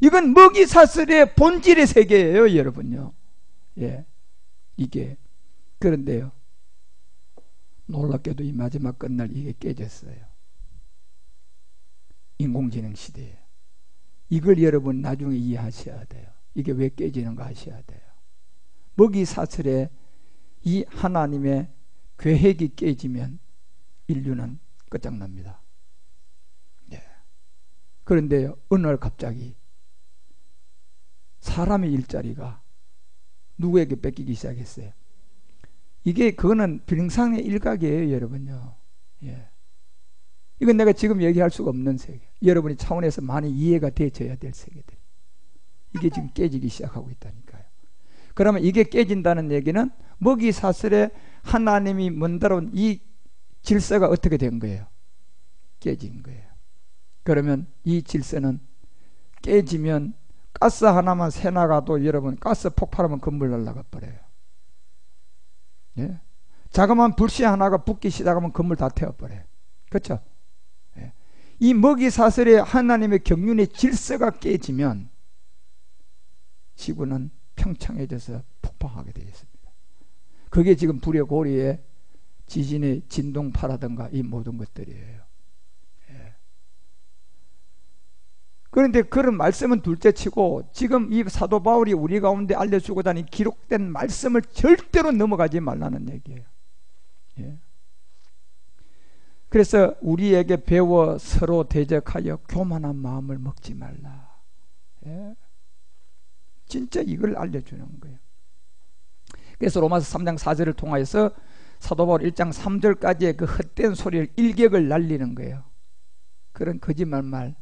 이건 먹이 사슬의 본질의 세계예요 여러분요. 예, 이게 그런데요 놀랍게도 이 마지막 끝날 이게 깨졌어요. 인공지능 시대에 이걸 여러분 나중에 이해하셔야 돼요. 이게 왜 깨지는가 하셔야 돼요. 먹이 사슬에 이 하나님의 계획이 깨지면 인류는 끝장납니다. 예. 그런데요 어느 날 갑자기 사람의 일자리가 누구에게 뺏기기 시작했어요. 그거는 비ring상의 일각이에요 여러분요. 예. 이건 내가 지금 얘기할 수가 없는 세계, 여러분이 차원에서 많이 이해가 되어져야 될 세계들, 이게 지금 깨지기 시작하고 있다니까요. 그러면 이게 깨진다는 얘기는 먹이 사슬에 하나님이 만들어온 이 질서가 어떻게 된 거예요? 깨진 거예요. 그러면 이 질서는 깨지면 가스 하나만 새 나가도 여러분 가스 폭발하면 건물 날아가 버려요. 예? 자그마한 불씨 하나가 붙기 시작하면 건물 다 태워버려요. 그렇죠? 예. 이 먹이 사슬에 하나님의 경륜의 질서가 깨지면 지구는 평창해져서 폭발하게 되어 있습니다. 그게 지금 불의 고리에 지진의 진동파라든가 이 모든 것들이에요. 그런데 그런 말씀은 둘째치고 지금 이 사도 바울이 우리 가운데 알려주고자 하는 기록된 말씀을 절대로 넘어가지 말라는 얘기예요. 예. 그래서 우리에게 배워 서로 대적하여 교만한 마음을 먹지 말라. 예. 진짜 이걸 알려주는 거예요. 그래서 로마서 3장 4절을 통하여서 사도 바울 1장 3절까지의 그 헛된 소리를 일격을 날리는 거예요. 그런 거짓말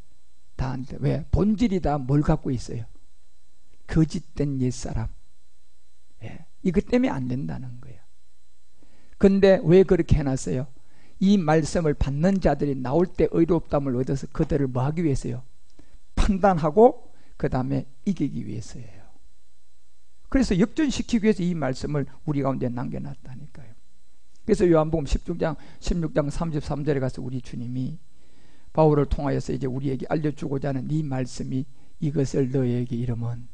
다 안 돼. 왜? 본질이 다 뭘 갖고 있어요? 거짓된 옛사람. 예. 이것 때문에 안 된다는 거예요. 근데 왜 그렇게 해놨어요? 이 말씀을 받는 자들이 나올 때 의롭다함을 얻어서 그들을 뭐 하기 위해서요? 판단하고 그 다음에 이기기 위해서예요. 그래서 역전시키기 위해서 이 말씀을 우리 가운데 남겨놨다니까요. 그래서 요한복음 16장 33절에 가서 우리 주님이 바울을 통하여서 이제 우리에게 알려주고자 하는 이 말씀이 이것을 너에게 이름은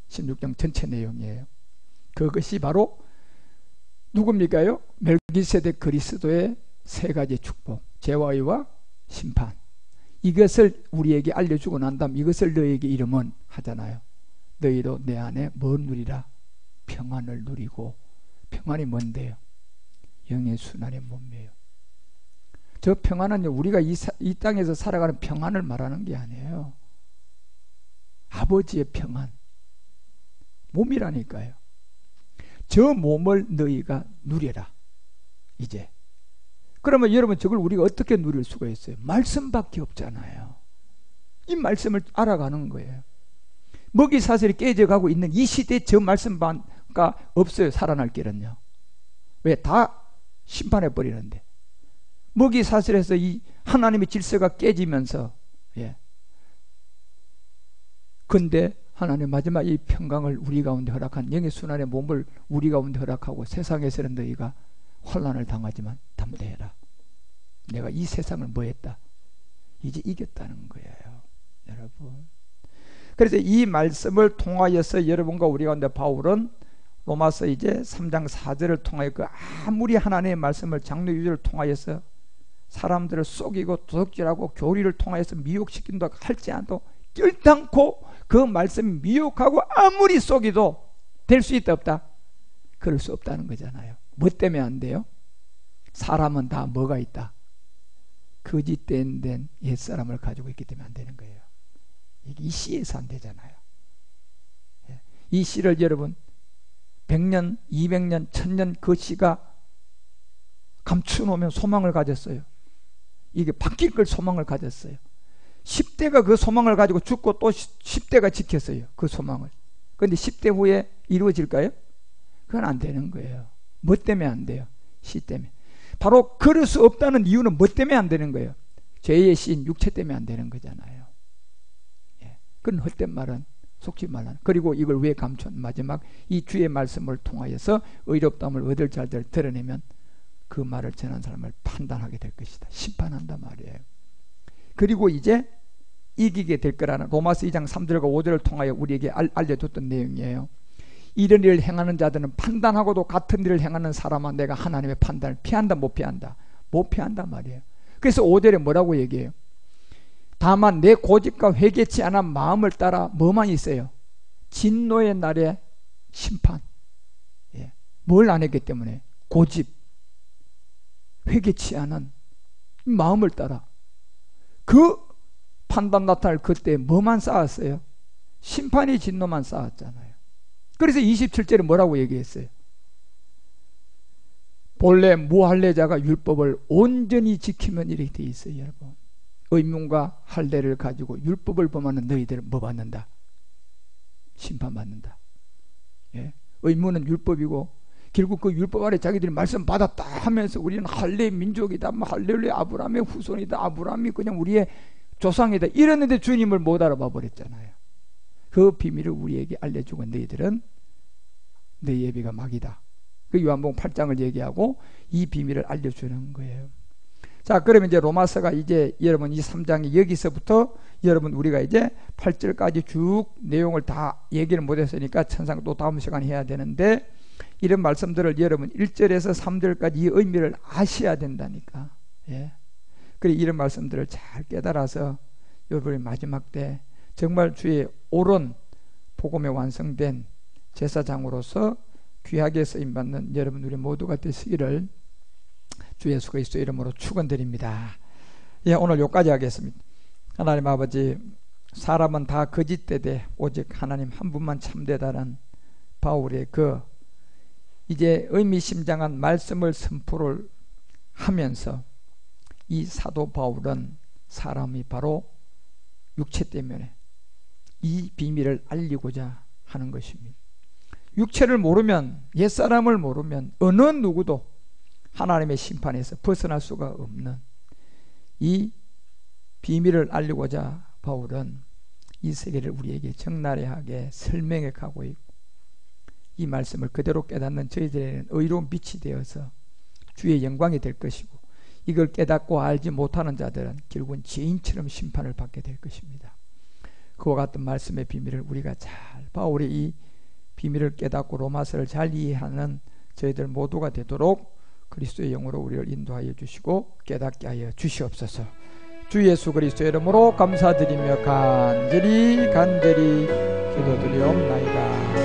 16장 전체 내용이에요. 그것이 바로 누굽니까요? 멜기세덱 그리스도의 세 가지 축복, 죄와의와 심판. 이것을 우리에게 알려주고 난 다음 이것을 너에게 이름은 하잖아요. 너희도 내 안에 뭘 누리라? 평안을 누리고. 평안이 뭔데요? 영의 순환의 몸매요. 저 평안은 우리가 이 땅에서 살아가는 평안을 말하는 게 아니에요. 아버지의 평안, 몸이라니까요. 저 몸을 너희가 누려라. 이제 그러면 여러분 저걸 우리가 어떻게 누릴 수가 있어요? 말씀밖에 없잖아요. 이 말씀을 알아가는 거예요. 먹이 사슬이 깨져가고 있는 이 시대에 저 말씀가 없어요. 살아날 길은요. 왜? 다 심판해 버리는데. 먹이 사슬에서 이 하나님의 질서가 깨지면서, 예. 근데 하나님 마지막 이 평강을 우리 가운데 허락한 영의 순환의 몸을 우리 가운데 허락하고 세상에서는 너희가 환난을 당하지만 담대해라. 내가 이 세상을 뭐 했다? 이제 이겼다는 거예요, 여러분. 그래서 이 말씀을 통하여서 여러분과 우리 가운데 바울은 로마서 이제 3장 4절을 통하여 그 아무리 하나님의 말씀을 장로 유저를 통하여서 사람들을 속이고 도둑질하고 교리를 통하여서 미혹시킨다 할지라도 결단코 그 말씀이 미혹하고 아무리 속이도 될 수 있다 없다? 그럴 수 없다는 거잖아요. 뭐 때문에 안 돼요? 사람은 다 뭐가 있다? 거짓된 옛사람을 가지고 있기 때문에 안 되는 거예요. 이게 이 씨에서 안 되잖아요. 이 씨를 여러분 100년, 200년, 1000년 그 씨가 감추놓으면 소망을 가졌어요. 이게 바뀔 걸 소망을 가졌어요. 10대가 그 소망을 가지고 죽고 또 10대가 지켰어요. 그 소망을. 그런데 10대 후에 이루어질까요? 그건 안 되는 거예요. 뭐 때문에 안 돼요? 시 때문에. 바로 그럴 수 없다는 이유는 뭐 때문에 안 되는 거예요? 죄의 신 육체 때문에 안 되는 거잖아요. 예. 그건 헛된 말은 속지 말라. 그리고 이걸 왜 감춘? 마지막 이 주의 말씀을 통하여서 의롭다함을 얻을 자들 드러내면 그 말을 전한 사람을 판단하게 될 것이다. 심판한단 말이에요. 그리고 이제 이기게 될 거라는 로마서 2장 3절과 5절을 통하여 우리에게 알려줬던 내용이에요. 이런 일을 행하는 자들은 판단하고도 같은 일을 행하는 사람은 내가 하나님의 판단을 피한다 못 피한다? 못 피한단 말이에요. 그래서 5절에 뭐라고 얘기해요? 다만 내 고집과 회개치 않은 마음을 따라 뭐만 있어요? 진노의 날에 심판. 예. 뭘 안 했기 때문에? 고집, 회개치 않은 마음을 따라. 그 판단 나타날 그때 뭐만 쌓았어요? 심판이 진노만 쌓았잖아요. 그래서 27절에 뭐라고 얘기했어요? 본래 무할례자가 율법을 온전히 지키면 이렇게 돼 있어요. 여러분, 의문과 할례를 가지고 율법을 범하는 너희들은 뭐 받는다? 심판받는다. 예? 의문은 율법이고 결국 그 율법 아래 자기들이 말씀 받았다 하면서 우리는 할례 민족이다, 할렐루야 아브라함의 후손이다, 아브라함이 그냥 우리의 조상이다 이랬는데 주님을 못 알아봐 버렸잖아요. 그 비밀을 우리에게 알려주고 너희들은 내 예비가 막이다. 그 요한복음 8장을 얘기하고 이 비밀을 알려주는 거예요. 자, 그러면 이제 로마서가 이제 여러분 이 3장이 여기서부터 여러분 우리가 이제 8절까지 쭉 내용을 다 얘기를 못했으니까 천상 또 다음 시간에 해야 되는데 이런 말씀들을 여러분 1절에서 3절까지 이 의미를 아셔야 된다니까. 예. 그래 이런 말씀들을 잘 깨달아서 여러분의 마지막 때 정말 주의 옳은 복음에 완성된 제사장으로서 귀하게 쓰임받는 여러분 우리 모두가 되시기를 주 예수 그리스도 이름으로 축원드립니다. 예, 오늘 여기까지 하겠습니다. 하나님 아버지, 사람은 다 거짓되되 오직 하나님 한 분만 참되다는 바울의 그 이제 의미심장한 말씀을 선포를 하면서 이 사도 바울은 사람이 바로 육체 때문에 이 비밀을 알리고자 하는 것입니다. 육체를 모르면, 옛사람을 모르면 어느 누구도 하나님의 심판에서 벗어날 수가 없는 이 비밀을 알리고자 바울은 이 세계를 우리에게 적나라하게 설명해 가고 있고, 이 말씀을 그대로 깨닫는 저희들에게는 의로운 빛이 되어서 주의 영광이 될 것이고, 이걸 깨닫고 알지 못하는 자들은 결국은 죄인처럼 심판을 받게 될 것입니다. 그와 같은 말씀의 비밀을 우리가 잘, 바울의 이 비밀을 깨닫고 로마서를 잘 이해하는 저희들 모두가 되도록 그리스도의 영으로 우리를 인도하여 주시고 깨닫게 하여 주시옵소서. 주 예수 그리스도의 이름으로 감사드리며 간절히 기도드리옵나이다.